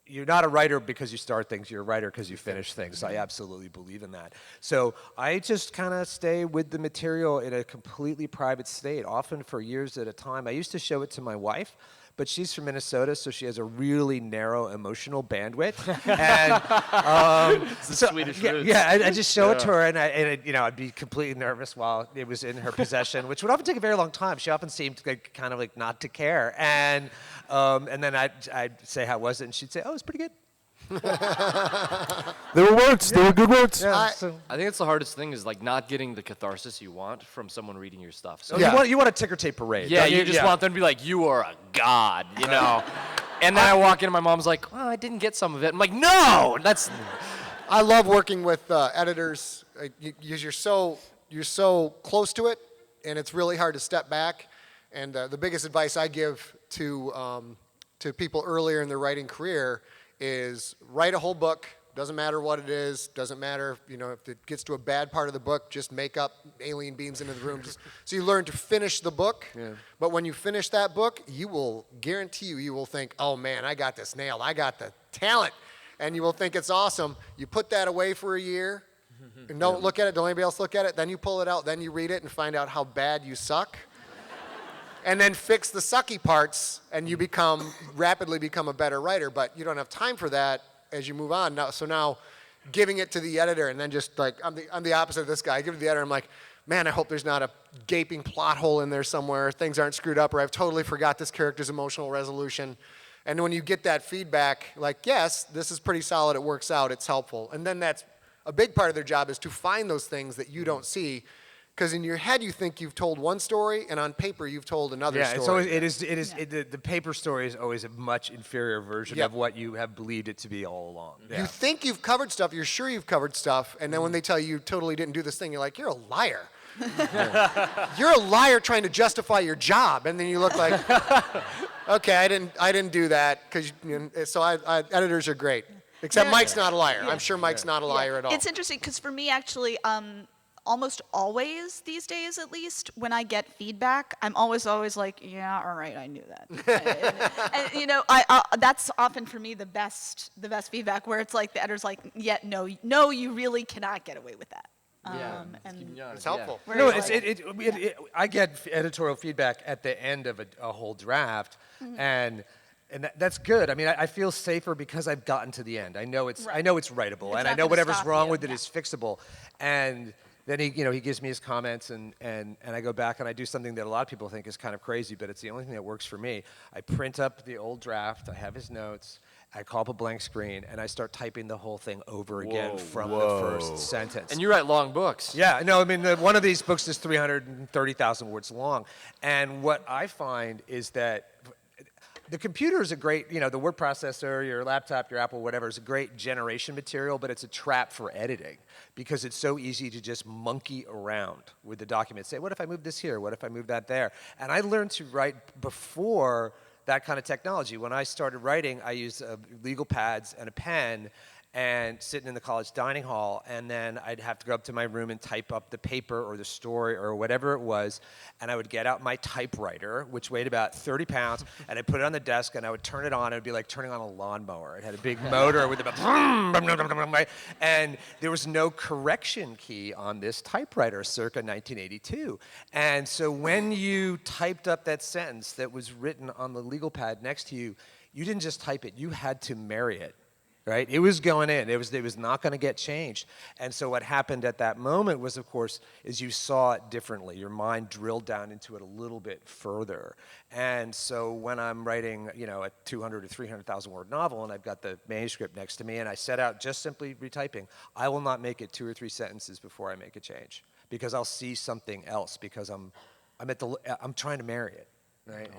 you're not a writer because you start things, you're a writer because you finish things. I absolutely believe in that. So I just kind of stay with the material in a completely private state, often for years at a time. I used to show it to my wife, but she's from Minnesota, so she has a really narrow emotional bandwidth. And It's the Swedish roots. I just show it to her, and I'd be completely nervous while it was in her possession, which would often take a very long time. She often seemed kind of not to care, and then I'd say, how was it? And she'd say, oh, it was pretty good. They were words. They were good words. Yeah, I think it's the hardest thing is not getting the catharsis you want from someone reading your stuff. So You want a ticker tape parade. yeah, you just want them to be like, you are a god, And then I walk in and my mom's like, well, I didn't get some of it. I'm like, no, that's. I love working with editors because you're so close to it, and it's really hard to step back. And the biggest advice I give to people earlier in their writing career is write a whole book. Doesn't matter what it is. Doesn't matter, if it gets to a bad part of the book, just make up alien beings into the room. So you learn to finish the book. Yeah. But when you finish that book, you will think, oh man, I got this nailed. I got the talent. And you will think it's awesome. You put that away for a year and don't look at it. Don't anybody else look at it. Then you pull it out. Then you read it and find out how bad you suck. and then fix the sucky parts, and you rapidly become a better writer. But you don't have time for that as you move on. So now, giving it to the editor, and then just like I'm the opposite of this guy. I give it to the editor. I'm like, man, I hope there's not a gaping plot hole in there somewhere. Things aren't screwed up, or I've totally forgot this character's emotional resolution. And when you get that feedback, like, yes, this is pretty solid. It works out. It's helpful. And then that's a big part of their job is to find those things that you don't see. Because in your head you think you've told one story, and on paper you've told another story. Yeah, the paper story is always a much inferior version of what you have believed it to be all along. Yeah. You think you've covered stuff, you're sure you've covered stuff, and then when they tell you totally didn't do this thing, you're like, you're a liar. You're a liar trying to justify your job, and then you look like, okay, I didn't do that. Editors are great. Except Mike's not a liar. I'm sure Mike's not a liar at all. It's interesting because for me, actually, almost always these days, at least, when I get feedback, I'm always like, yeah, all right, I knew that. and you know, that's often for me the best feedback, where it's like the editor's like, yeah, no, you really cannot get away with that. And it's helpful. No, I get editorial feedback at the end of a whole draft, and that's good. I mean, I feel safer because I've gotten to the end. I know it's writable, and I know whatever's wrong with it is fixable. And then he gives me his comments, and I go back and I do something that a lot of people think is kind of crazy, but it's the only thing that works for me. I print up the old draft. I have his notes. I call up a blank screen, and I start typing the whole thing over again from the first sentence. And you write long books. Yeah, no, I mean, one of these books is 330,000 words long. And what I find is that the computer is a great, the word processor, your laptop, your Apple, whatever, is a great generation material, but it's a trap for editing because it's so easy to just monkey around with the document. Say, what if I move this here? What if I move that there? And I learned to write before that kind of technology. When I started writing, I used legal pads and a pen and sitting in the college dining hall, and then I'd have to go up to my room and type up the paper or the story or whatever it was, and I would get out my typewriter, which weighed about 30 pounds, and I'd put it on the desk, and I would turn it on. It would be like turning on a lawnmower. It had a big motor with about, and there was no correction key on this typewriter circa 1982. And so when you typed up that sentence that was written on the legal pad next to you, you didn't just type it, you had to marry it. Right? It was going in. It was not going to get changed. And so what happened at that moment was, of course, is you saw it differently. Your mind drilled down into it a little bit further. And so when I'm writing, a 200 or 300,000 word novel, and I've got the manuscript next to me, and I set out just simply retyping, I will not make it 2 or 3 sentences before I make a change, because I'll see something else, because I'm trying to marry it. Right,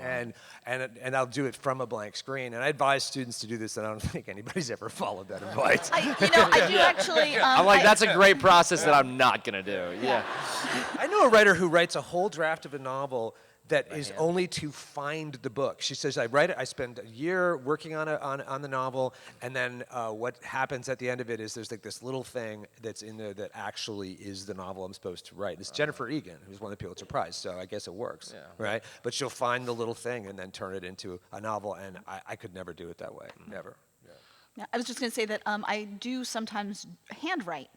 and I'll do it from a blank screen, and I advise students to do this, and I don't think anybody's ever followed that advice. I do actually. I'm like, that's a great process that I'm not gonna do. Yeah. I know a writer who writes a whole draft of a novel that is only to find the book. She says, I write it, I spend a year working on the novel, and then what happens at the end of it is there's like this little thing that's in there that actually is the novel I'm supposed to write. It's Jennifer Egan, who's won the Pulitzer Prize, so I guess it works, right? But she'll find the little thing and then turn it into a novel, and I could never do it that way, never. Yeah, I was just going to say that I do sometimes handwrite.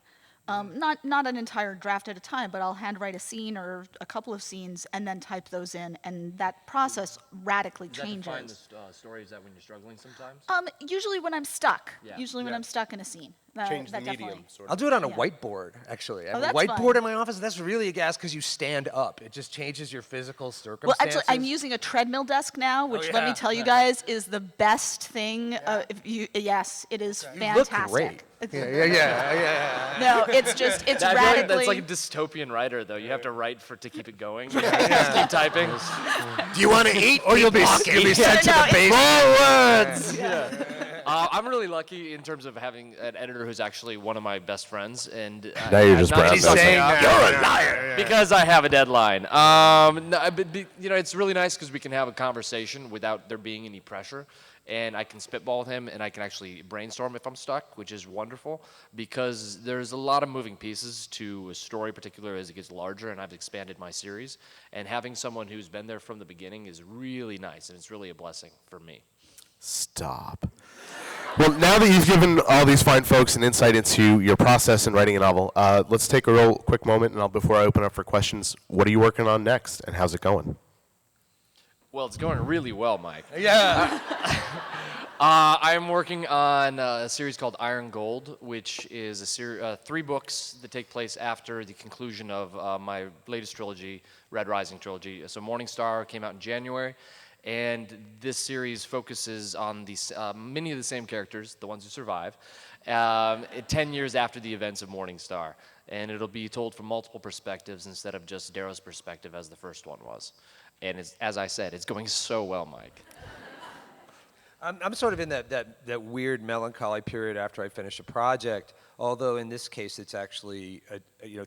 Not an entire draft at a time, but I'll handwrite a scene or a couple of scenes and then type those in, and that process radically changes. Does that define the story? Is that when you're struggling sometimes? Usually when I'm stuck. Yeah. Usually when I'm stuck in a scene. Change the medium, definitely. sort of. I'll do it on a whiteboard, actually. I have a that's whiteboard fun. in my office. That's really a gas because you stand up. It just changes your physical Well, circumstances. actually, I'm using a treadmill desk now, which let me yeah. tell you guys is the best thing. Yes, it is fantastic. You look great. It's- Yeah. No, it's just, it's I feel like radically. that's like a dystopian writer, though. You have to write to keep it going. Just keep typing. Do you want to eat? Or you'll be sent to the basement. I'm really lucky in terms of having an editor who's actually one of my best friends, and Now you're just bragging. You're a liar. because I have a deadline. It's really nice because we can have a conversation without there being any pressure, and I can spitball with him, and I can actually brainstorm if I'm stuck, which is wonderful because there's a lot of moving pieces to a story, particularly as it gets larger, and I've expanded my series, and having someone who's been there from the beginning is really nice, and it's really a blessing for me. Stop. Well, now that you've given all these fine folks an insight into your process in writing a novel, let's take a real quick moment, and before I open up for questions, what are you working on next, and how's it going? Well, it's going really well, Mike. Yeah. I am working on a series called Iron Gold, which is a 3 books that take place after the conclusion of my latest trilogy, Red Rising Trilogy. So Morningstar came out in January, and this series focuses on many of the same characters, the ones who survive, 10 years after the events of Morningstar. And it'll be told from multiple perspectives instead of just Darrow's perspective as the first one was. And as I said, it's going so well, Mike. I'm sort of in that weird melancholy period after I finish a project, although in this case it's actually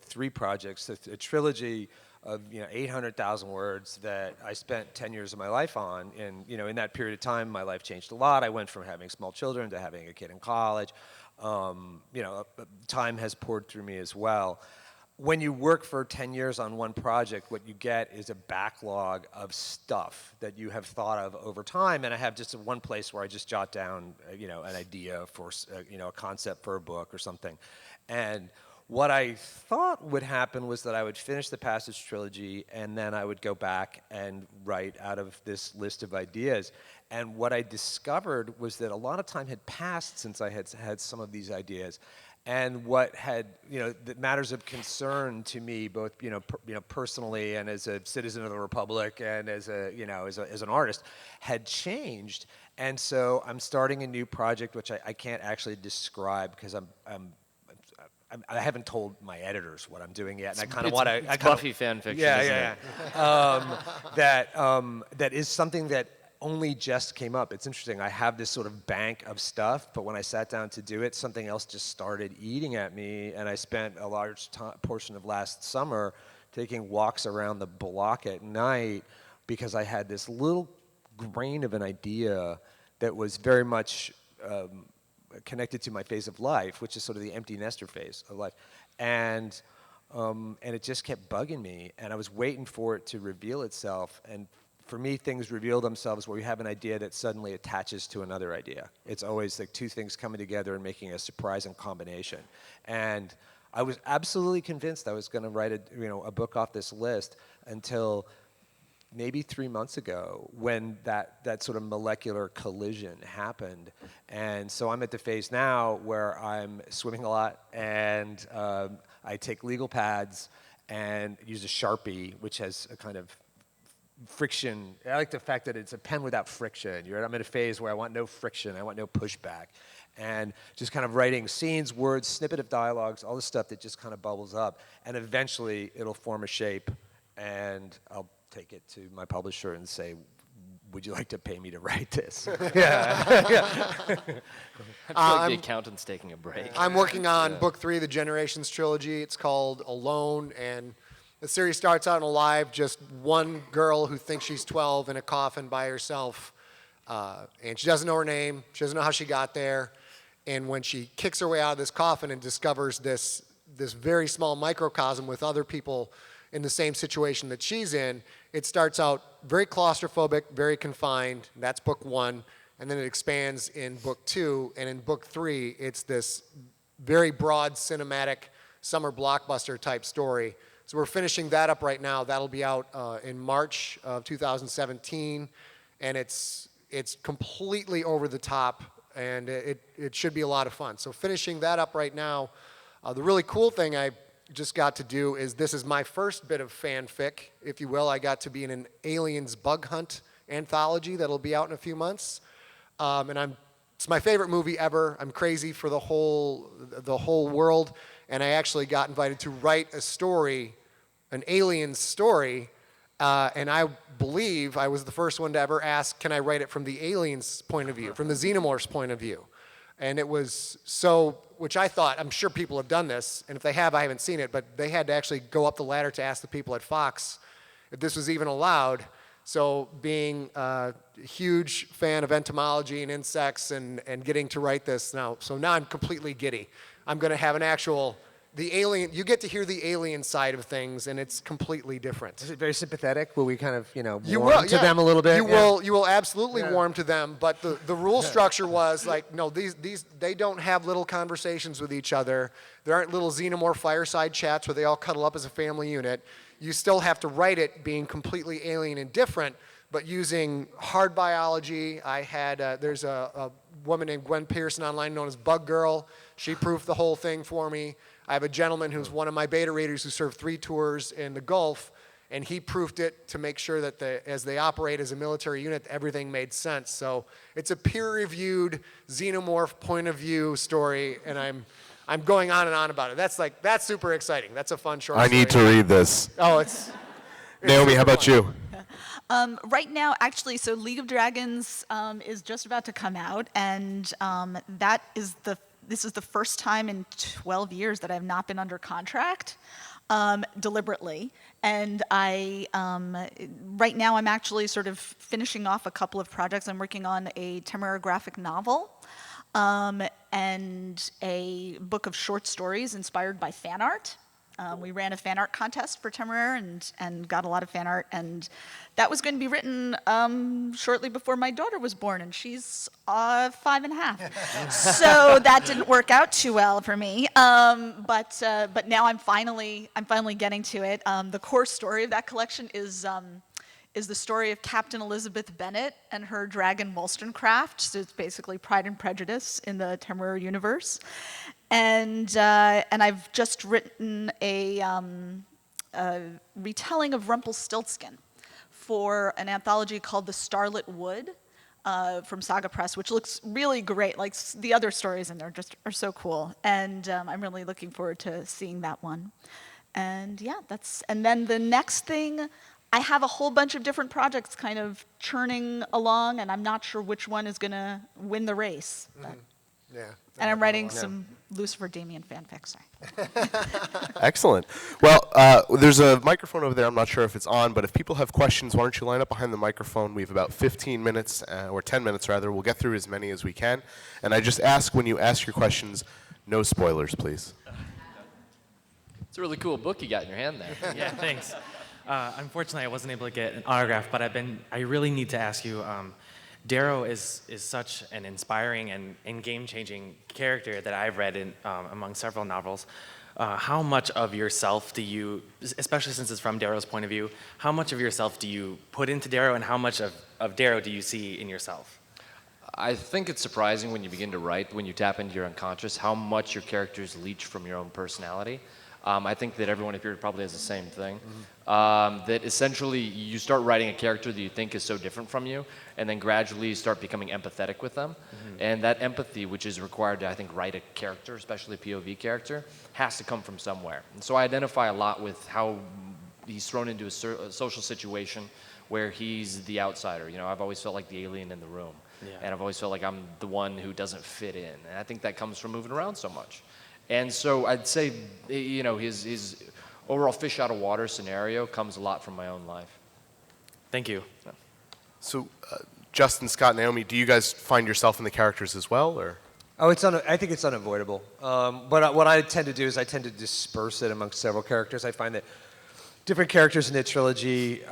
3 projects, a trilogy of 800,000 words that I spent 10 years of my life on. And in that period of time, my life changed a lot. I went from having small children to having a kid in college. Time has poured through me as well. When you work for 10 years on one project, what you get is a backlog of stuff that you have thought of over time. And I have just one place where I just jot down, an idea for, a concept for a book or something. And what I thought would happen was that I would finish the Passage trilogy and then I would go back and write out of this list of ideas. And what I discovered was that a lot of time had passed since I had some of these ideas. And what had, the matters of concern to me, both, personally and as a citizen of the Republic and as an artist, had changed. And so I'm starting a new project, which I can't actually describe because I haven't told my editors what I'm doing yet, and I kind of want to. It's Buffy fan fiction, isn't it? That is something that only just came up. It's interesting. I have this sort of bank of stuff, but when I sat down to do it, something else just started eating at me, and I spent a large portion of last summer taking walks around the block at night because I had this little grain of an idea that was very much connected to my phase of life, which is sort of the empty nester phase of life. And it just kept bugging me, and I was waiting for it to reveal itself. And for me, things reveal themselves where you have an idea that suddenly attaches to another idea. It's always like 2 things coming together and making a surprising combination. And I was absolutely convinced I was going to write a book off this list until maybe 3 months ago when that sort of molecular collision happened. And so I'm at the phase now where I'm swimming a lot, and I take legal pads and use a Sharpie, which has a kind of friction. I like the fact that it's a pen without friction. I'm in a phase where I want no friction, I want no pushback. And just kind of writing scenes, words, snippet of dialogues, all the stuff that just kind of bubbles up. And eventually it'll form a shape, and I'll take it to my publisher and say, would you like to pay me to write this? Yeah. I feel like the accountant's taking a break. I'm working on book 3 of the Generations trilogy. It's called Alone, and the series starts out in Alive, just one girl who thinks she's 12 in a coffin by herself, and she doesn't know her name, she doesn't know how she got there, and when she kicks her way out of this coffin and discovers this very small microcosm with other people in the same situation that she's in, it starts out very claustrophobic, very confined. That's book 1, and then it expands in book 2, and in book 3, it's this very broad cinematic summer blockbuster type story. So we're finishing that up right now. That'll be out in March of 2017, and it's completely over the top, and it should be a lot of fun. So finishing that up right now. The really cool thing I just got to do is this is my first bit of fanfic, if you will. I got to be in an Aliens Bug Hunt anthology that'll be out in a few months, and it's my favorite movie ever. I'm crazy for the whole world, and I actually got invited to write a story, an Aliens story, and I believe I was the first one to ever ask, can I write it from the aliens' point of view, from the xenomorphs' point of view? And it was so, which I thought, I'm sure people have done this, and if they have, I haven't seen it, but they had to actually go up the ladder to ask the people at Fox if this was even allowed. So being a huge fan of entomology and insects and getting to write this now, so now I'm completely giddy. I'm going to have an actual, you get to hear the alien side of things, and it's completely different. Is it very sympathetic? Will we kind of, warm to them a little bit? You will absolutely warm to them, but the rule structure was like, no, they don't have little conversations with each other. There aren't little xenomorph fireside chats where they all cuddle up as a family unit. You still have to write it being completely alien and different, but using hard biology. I had, there's a woman named Gwen Pearson online known as Bug Girl. She proofed the whole thing for me. I have a gentleman who's one of my beta readers who served 3 tours in the Gulf, and he proofed it to make sure that as they operate as a military unit, everything made sense. So it's a peer-reviewed xenomorph point of view story, and I'm going on and on about it. That's super exciting. That's a fun short story. I need to read this. Oh, it's Naomi, how about you? Right now, actually, so League of Dragons is just about to come out, and this is the first time in 12 years that I've not been under contract deliberately. And right now I'm actually sort of finishing off a couple of projects. I'm working on a Temeraire graphic novel and a book of short stories inspired by fan art. We ran a fan art contest for Temeraire and got a lot of fan art, and that was going to be written shortly before my daughter was born, and she's 5.5. So that didn't work out too well for me. But now I'm finally getting to it. The core story of that collection is the story of Captain Elizabeth Bennet and her dragon Wollstonecraft. So it's basically Pride and Prejudice in the Temeraire universe. And I've just written a retelling of Rumpelstiltskin for an anthology called The Starlit Wood from Saga Press, which looks really great. Like the other stories in there just are so cool. And I'm really looking forward to seeing that one. And yeah, and then the next thing, I have a whole bunch of different projects kind of churning along, and I'm not sure which one is going to win the race. But. Yeah. And I'm writing some Lucifer Damien fanfic, sorry. Excellent. Well, there's a microphone over there. I'm not sure if it's on, but if people have questions, why don't you line up behind the microphone? We have about 15 minutes, or 10 minutes rather. We'll get through as many as we can. And I just ask when you ask your questions, no spoilers, please. It's a really cool book you got in your hand there. Yeah, thanks. Unfortunately, I wasn't able to get an autograph, but I really need to ask you, Darrow is such an inspiring and game-changing character that I've read in, among several novels. How much of yourself do you, especially since it's from Darrow's point of view, how much of yourself do you put into Darrow, and how much of Darrow do you see in yourself? I think it's surprising when you begin to write, when you tap into your unconscious, how much your characters leech from your own personality. I think that everyone up here probably has the same thing. That essentially you start writing a character that you think is so different from you, and then gradually you start becoming empathetic with them. And that empathy, which is required to, I think, write a character, especially a POV character, has to come from somewhere. And so I identify a lot with how he's thrown into a social situation where he's the outsider. You know, I've always felt like the alien in the room. Yeah. And I've always felt like I'm the one who doesn't fit in. And I think that comes from moving around so much. And so I'd say, you know, his overall fish out of water scenario comes a lot from my own life. Thank you. Yeah. So, Justin, Scott, Naomi, do you guys find yourself in the characters as well, or? Oh, I think it's unavoidable. But what I tend to do is I tend to disperse it amongst several characters. I find that different characters in the trilogy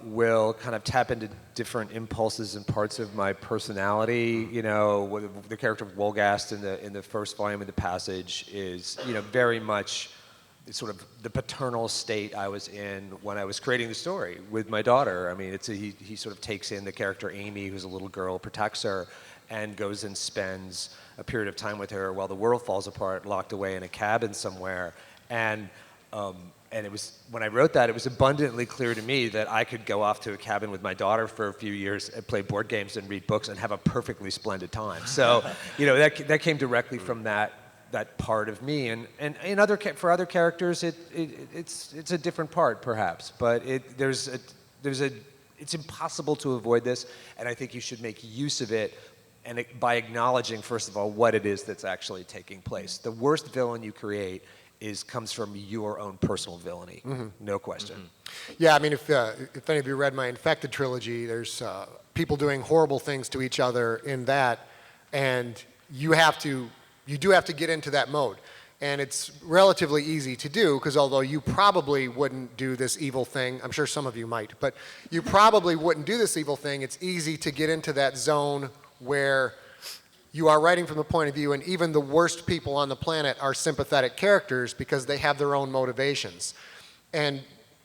will kind of tap into different impulses and parts of my personality. You know, the character of Wolgast in the first volume of the Passage is, you know, very much sort of the paternal state I was in when I was creating the story with my daughter. I mean, he sort of takes in the character Amy, who's a little girl, protects her, and goes and spends a period of time with her while the world falls apart, locked away in a cabin somewhere. And it was, when I wrote that, it was abundantly clear to me that I could go off to a cabin with my daughter for a few years and play board games and read books and have a perfectly splendid time. So, you know, that came directly from that part of me. And for other characters, it's a different part, perhaps. But it's impossible to avoid this, and I think you should make use of it, and by acknowledging, first of all, what it is that's actually taking place. The worst villain you create comes from your own personal villainy, no question. Yeah, I mean, if any of you read my Infected trilogy, there's people doing horrible things to each other in that, and you do have to get into that mode. And it's relatively easy to do, because although you probably wouldn't do this evil thing, I'm sure some of you might, but you probably wouldn't do this evil thing, it's easy to get into that zone where you are writing from the point of view, and even the worst people on the planet are sympathetic characters because they have their own motivations. And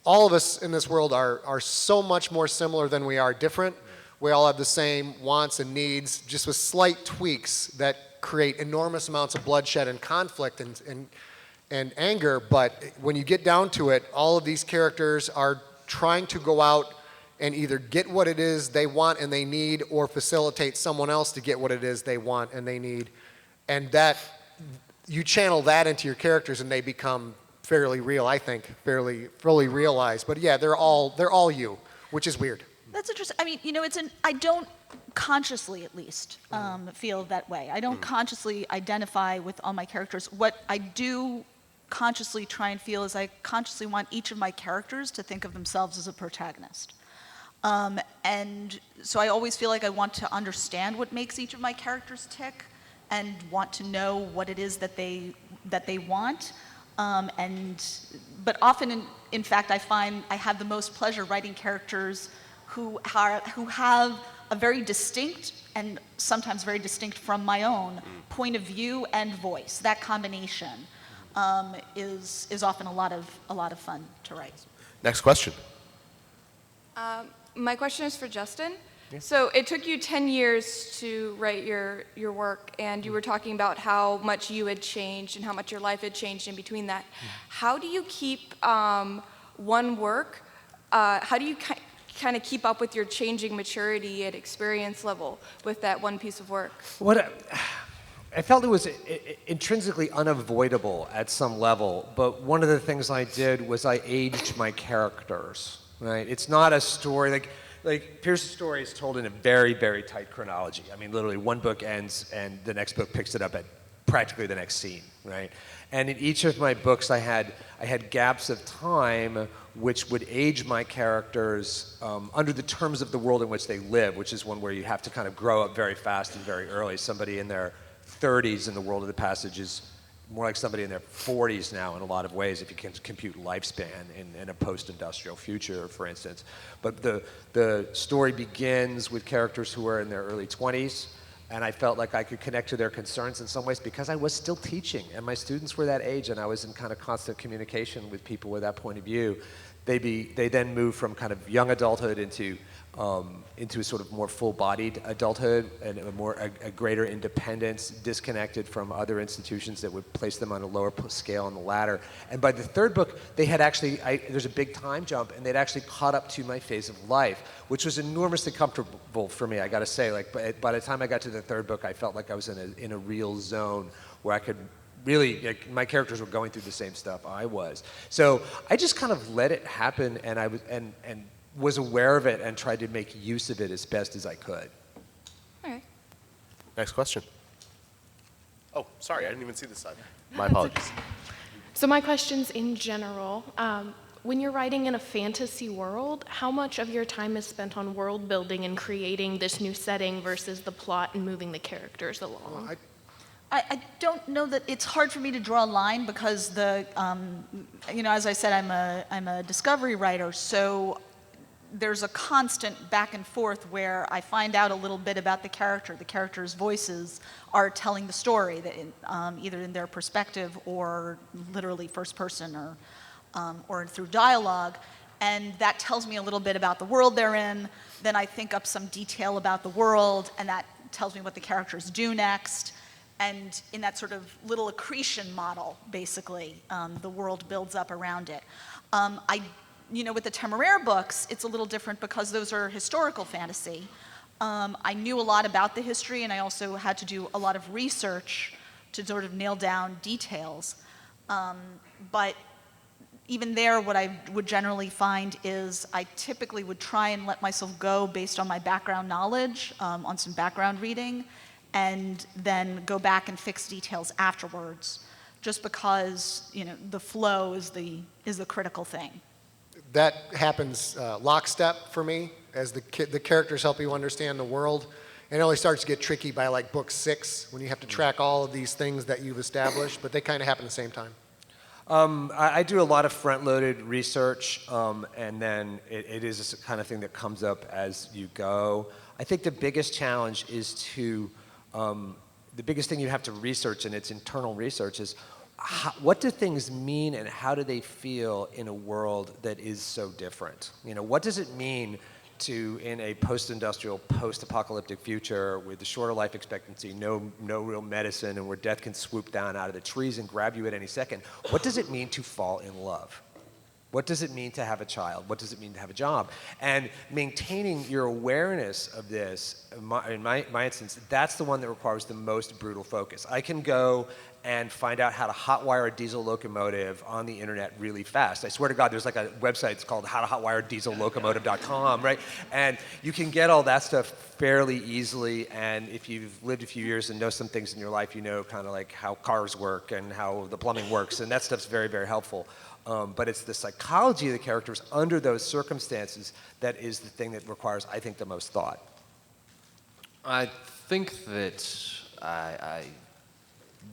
all of us in this world are so much more similar than we are different. We all have the same wants and needs, just with slight tweaks that create enormous amounts of bloodshed and conflict and anger. But when you get down to it, all of these characters are trying to go out and either get what it is they want and they need, or facilitate someone else to get what it is they want and they need. And that, you channel that into your characters and they become fairly real, I think, fairly fully realized. But yeah, they're all you, which is weird. That's interesting. I mean, I don't consciously, at least, feel that way. I don't consciously identify with all my characters. What I do consciously try and feel is I consciously want each of my characters to think of themselves as a protagonist. And so I always feel like I want to understand what makes each of my characters tick and want to know what it is that they want. But often, in fact, I find I have the most pleasure writing characters who have a very distinct, and sometimes very distinct from my own, point of view and voice. That combination is often a lot of fun to write. Next question. My question is for Justin. Yeah. So it took you 10 years to write your work, and you were talking about how much you had changed and how much your life had changed in between that. How do you keep one work, how do you kind of keep up with your changing maturity and experience level with that one piece of work? I felt it was intrinsically unavoidable at some level, but one of the things I did was I aged my characters, right? It's not a story, like Pierce's story is told in a very, very tight chronology. I mean, literally one book ends and the next book picks it up at practically the next scene, right? And in each of my books, I had gaps of time which would age my characters under the terms of the world in which they live, which is one where you have to kind of grow up very fast and very early. Somebody in their 30s in the world of the Passage is more like somebody in their 40s now in a lot of ways, if you can compute lifespan in a post-industrial future, for instance. But the story begins with characters who are in their early 20s, and I felt like I could connect to their concerns in some ways because I was still teaching, and my students were that age, and I was in kind of constant communication with people with that point of view. They then move from kind of young adulthood into a sort of more full-bodied adulthood and a greater independence, disconnected from other institutions that would place them on a lower scale on the ladder. And by the third book, they had actually, there's a big time jump, and they'd actually caught up to my phase of life, which was enormously comfortable for me, I gotta say. Like, by the time I got to the third book, I felt like I was in a real zone where I could really, like, my characters were going through the same stuff I was. So I just kind of let it happen, and I was aware of it and tried to make use of it as best as I could. All right. Next question. Oh, sorry, I didn't even see this side. My apologies. So my question's in general. When you're writing in a fantasy world, how much of your time is spent on world building and creating this new setting versus the plot and moving the characters along? I don't know that it's hard for me to draw a line because as I said, I'm a discovery writer, so there's a constant back and forth where I find out a little bit about the character. The character's voices are telling the story, either in their perspective or literally first person or through dialogue. And that tells me a little bit about the world they're in. Then I think up some detail about the world, and that tells me what the characters do next. And in that sort of little accretion model, basically, the world builds up around it. With the Temeraire books, it's a little different because those are historical fantasy. I knew a lot about the history, and I also had to do a lot of research to sort of nail down details. But even there, what I would generally find is I typically would try and let myself go based on my background knowledge, on some background reading, and then go back and fix details afterwards, just because the flow is the critical thing. That happens lockstep for me as the characters help you understand the world. And it only starts to get tricky by like book 6 when you have to track all of these things that you've established, but they kind of happen at the same time. I do a lot of front-loaded research, and then it is a kind of thing that comes up as you go. I think the biggest challenge is the biggest thing you have to research, and it's internal research, is what do things mean and how do they feel in a world that is so different? You know, what does it mean to, in a post-industrial, post-apocalyptic future with a shorter life expectancy, no real medicine, and where death can swoop down out of the trees and grab you at any second? What does it mean to fall in love? What does it mean to have a child? What does it mean to have a job? And maintaining your awareness of this, in my instance, that's the one that requires the most brutal focus. I can go and find out how to hotwire a diesel locomotive on the internet really fast. I swear to God, there's like a website, it's called howtohotwirediesellocomotive.com, right? And you can get all that stuff fairly easily, and if you've lived a few years and know some things in your life, you know kind of like how cars work and how the plumbing works, and that stuff's very, very helpful. But it's the psychology of the characters under those circumstances that is the thing that requires, I think, the most thought. I think that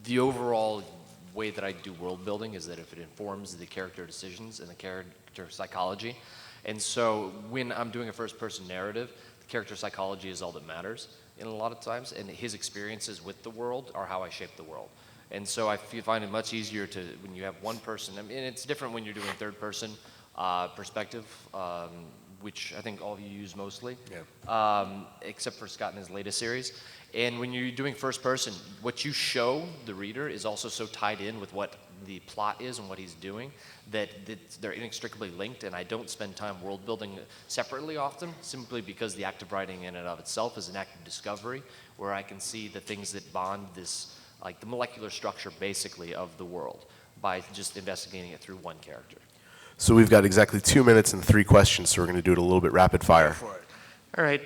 the overall way that I do world building is that if it informs the character decisions and the character psychology. And so when I'm doing a first-person narrative, the character psychology is all that matters in a lot of times, and his experiences with the world are how I shape the world. And so I find it much easier to, when you have one person, I mean, it's different when you're doing third-person perspective, which I think all of you use mostly, except for Scott in his latest series. And when you're doing first person, what you show the reader is also so tied in with what the plot is and what he's doing that they're inextricably linked, and I don't spend time world building separately often, simply because the act of writing in and of itself is an act of discovery, where I can see the things that bond this, like the molecular structure basically of the world, by just investigating it through one character. So we've got exactly 2 minutes and 3 questions, so we're going to do it a little bit rapid fire. All right,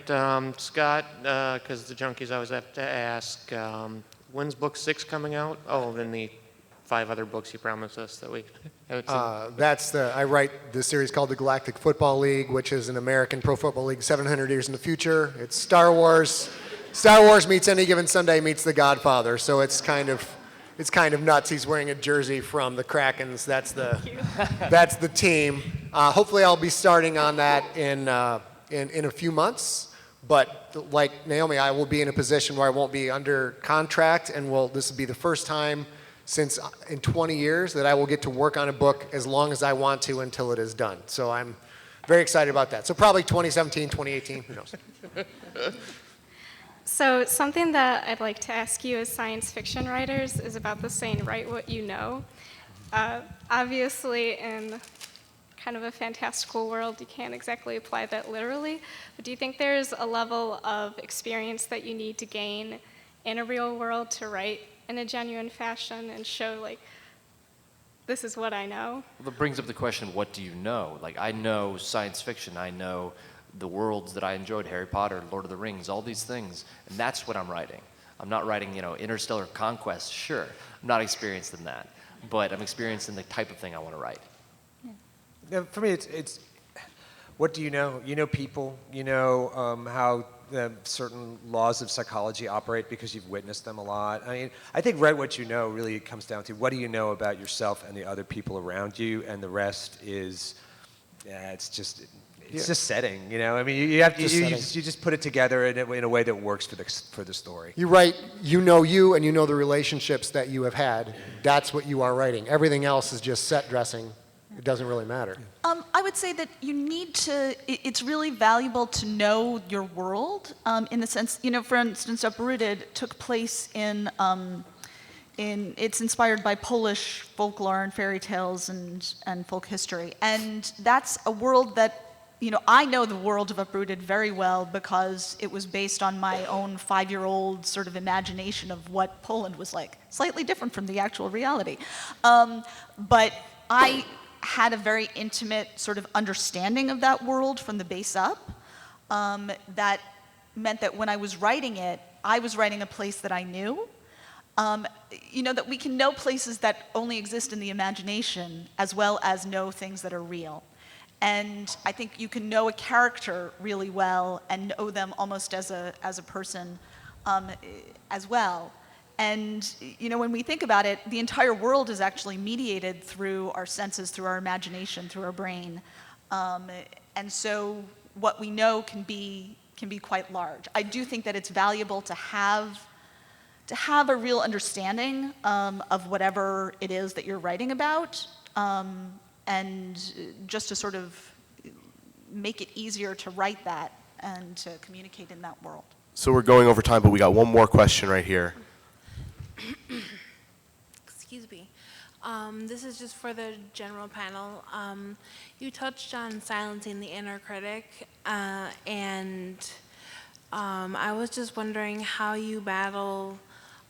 Scott, because the junkies always have to ask, when's book 6 coming out? Oh, and the 5 other books you promised us that we haven't I write this series called the Galactic Football League, which is an American pro football league 700 years in the future. It's Star Wars. Star Wars meets Any Given Sunday meets The Godfather, so it's kind of nuts. He's wearing a jersey from the Krakens. That's the team. Hopefully, I'll be starting on that in a few months. But like Naomi, I will be in a position where I won't be under contract, and this will be the first time since in 20 years that I will get to work on a book as long as I want to until it is done. So I'm very excited about that. So probably 2017, 2018, who knows. So something that I'd like to ask you as science fiction writers is about the saying, write what you know. Obviously, in kind of a fantastical world, you can't exactly apply that literally, but do you think there's a level of experience that you need to gain in a real world to write in a genuine fashion and show, like, this is what I know? Well, that brings up the question of what do you know? Like, I know science fiction, I know the worlds that I enjoyed, Harry Potter, Lord of the Rings, all these things, and that's what I'm writing. I'm not writing, interstellar conquest, sure. I'm not experienced in that, but I'm experienced in the type of thing I want to write. Yeah, for me, it's what do you know? You know people. You know how certain laws of psychology operate because you've witnessed them a lot. I mean, I think write what you know really comes down to what do you know about yourself and the other people around you, and the rest is, it's just setting. I mean, you just put it together in a way that works for the story. You write, you know you, and you know the relationships that you have had. That's what you are writing. Everything else is just set dressing. It doesn't really matter. I would say that you need to, it's really valuable to know your world in the sense, for instance, Uprooted took place it's inspired by Polish folklore and fairy tales and folk history. And that's a world that, I know the world of Uprooted very well because it was based on my own 5-year-old sort of imagination of what Poland was like. Slightly different from the actual reality. But I had a very intimate sort of understanding of that world from the base up. That meant that when I was writing it, I was writing a place that I knew. That we can know places that only exist in the imagination as well as know things that are real. And I think you can know a character really well and know them almost as a person as well. And, when we think about it, the entire world is actually mediated through our senses, through our imagination, through our brain. And so what we know can be quite large. I do think that it's valuable to have have a real understanding of whatever it is that you're writing about, and just to sort of make it easier to write that and to communicate in that world. So we're going over time, but we got one more question right here. Excuse me. This is just for the general panel. You touched on silencing the inner critic, and I was just wondering how you battle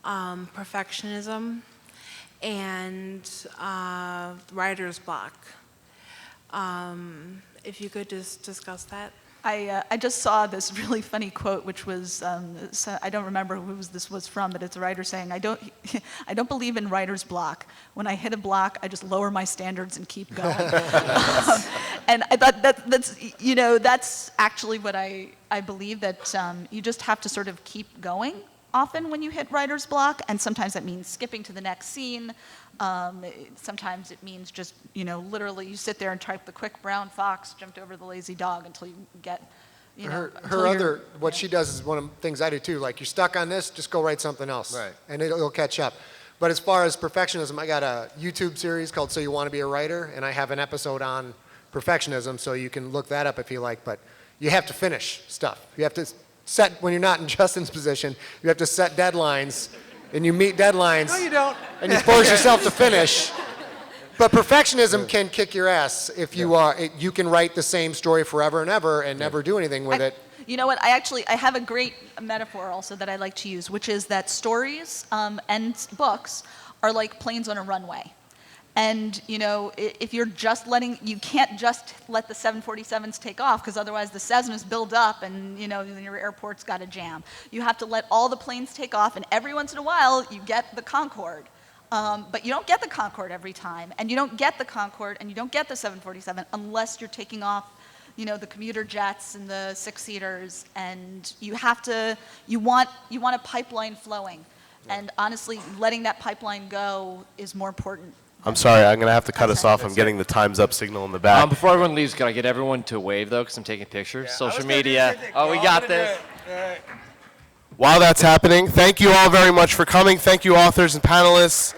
perfectionism and writer's block. If you could just discuss that. I just saw this really funny quote, which was, so I don't remember who this was from, but it's a writer saying, I don't believe in writer's block. When I hit a block, I just lower my standards and keep going. And I thought that's actually what I believe, that you just have to sort of keep going often when you hit writer's block, and sometimes that means skipping to the next scene. Sometimes it means just, literally you sit there and type the quick brown fox jumped over the lazy dog until you get, what she does is one of the things I do too. Like, you're stuck on this, just go write something else. Right. And it'll catch up. But as far as perfectionism, I got a YouTube series called So You Want to Be a Writer, and I have an episode on perfectionism, so you can look that up if you like. But you have to finish stuff. You have to set, when you're not in Justin's position, you have to set deadlines, and you meet deadlines. No, you don't. And you force yourself to finish. But perfectionism can kick your ass if you you can write the same story forever and ever and never do anything with it. You know what, I have a great metaphor also that I like to use, which is that stories and books are like planes on a runway. And, if you're just you can't just let the 747s take off, because otherwise the Cessnas build up and, then your airport's got a jam. You have to let all the planes take off, and every once in a while you get the Concorde. But you don't get the Concorde every time, and you don't get the Concorde and you don't get the 747 unless you're taking off, the commuter jets and the six-seaters, and you want a pipeline flowing. And honestly, letting that pipeline go is more important. I'm sorry, I'm going to have to cut us off. I'm getting the time's up signal in the back. Before everyone leaves, can I get everyone to wave, though, because I'm taking pictures? Social media. Oh, we got this. While that's happening, thank you all very much for coming. Thank you, authors and panelists.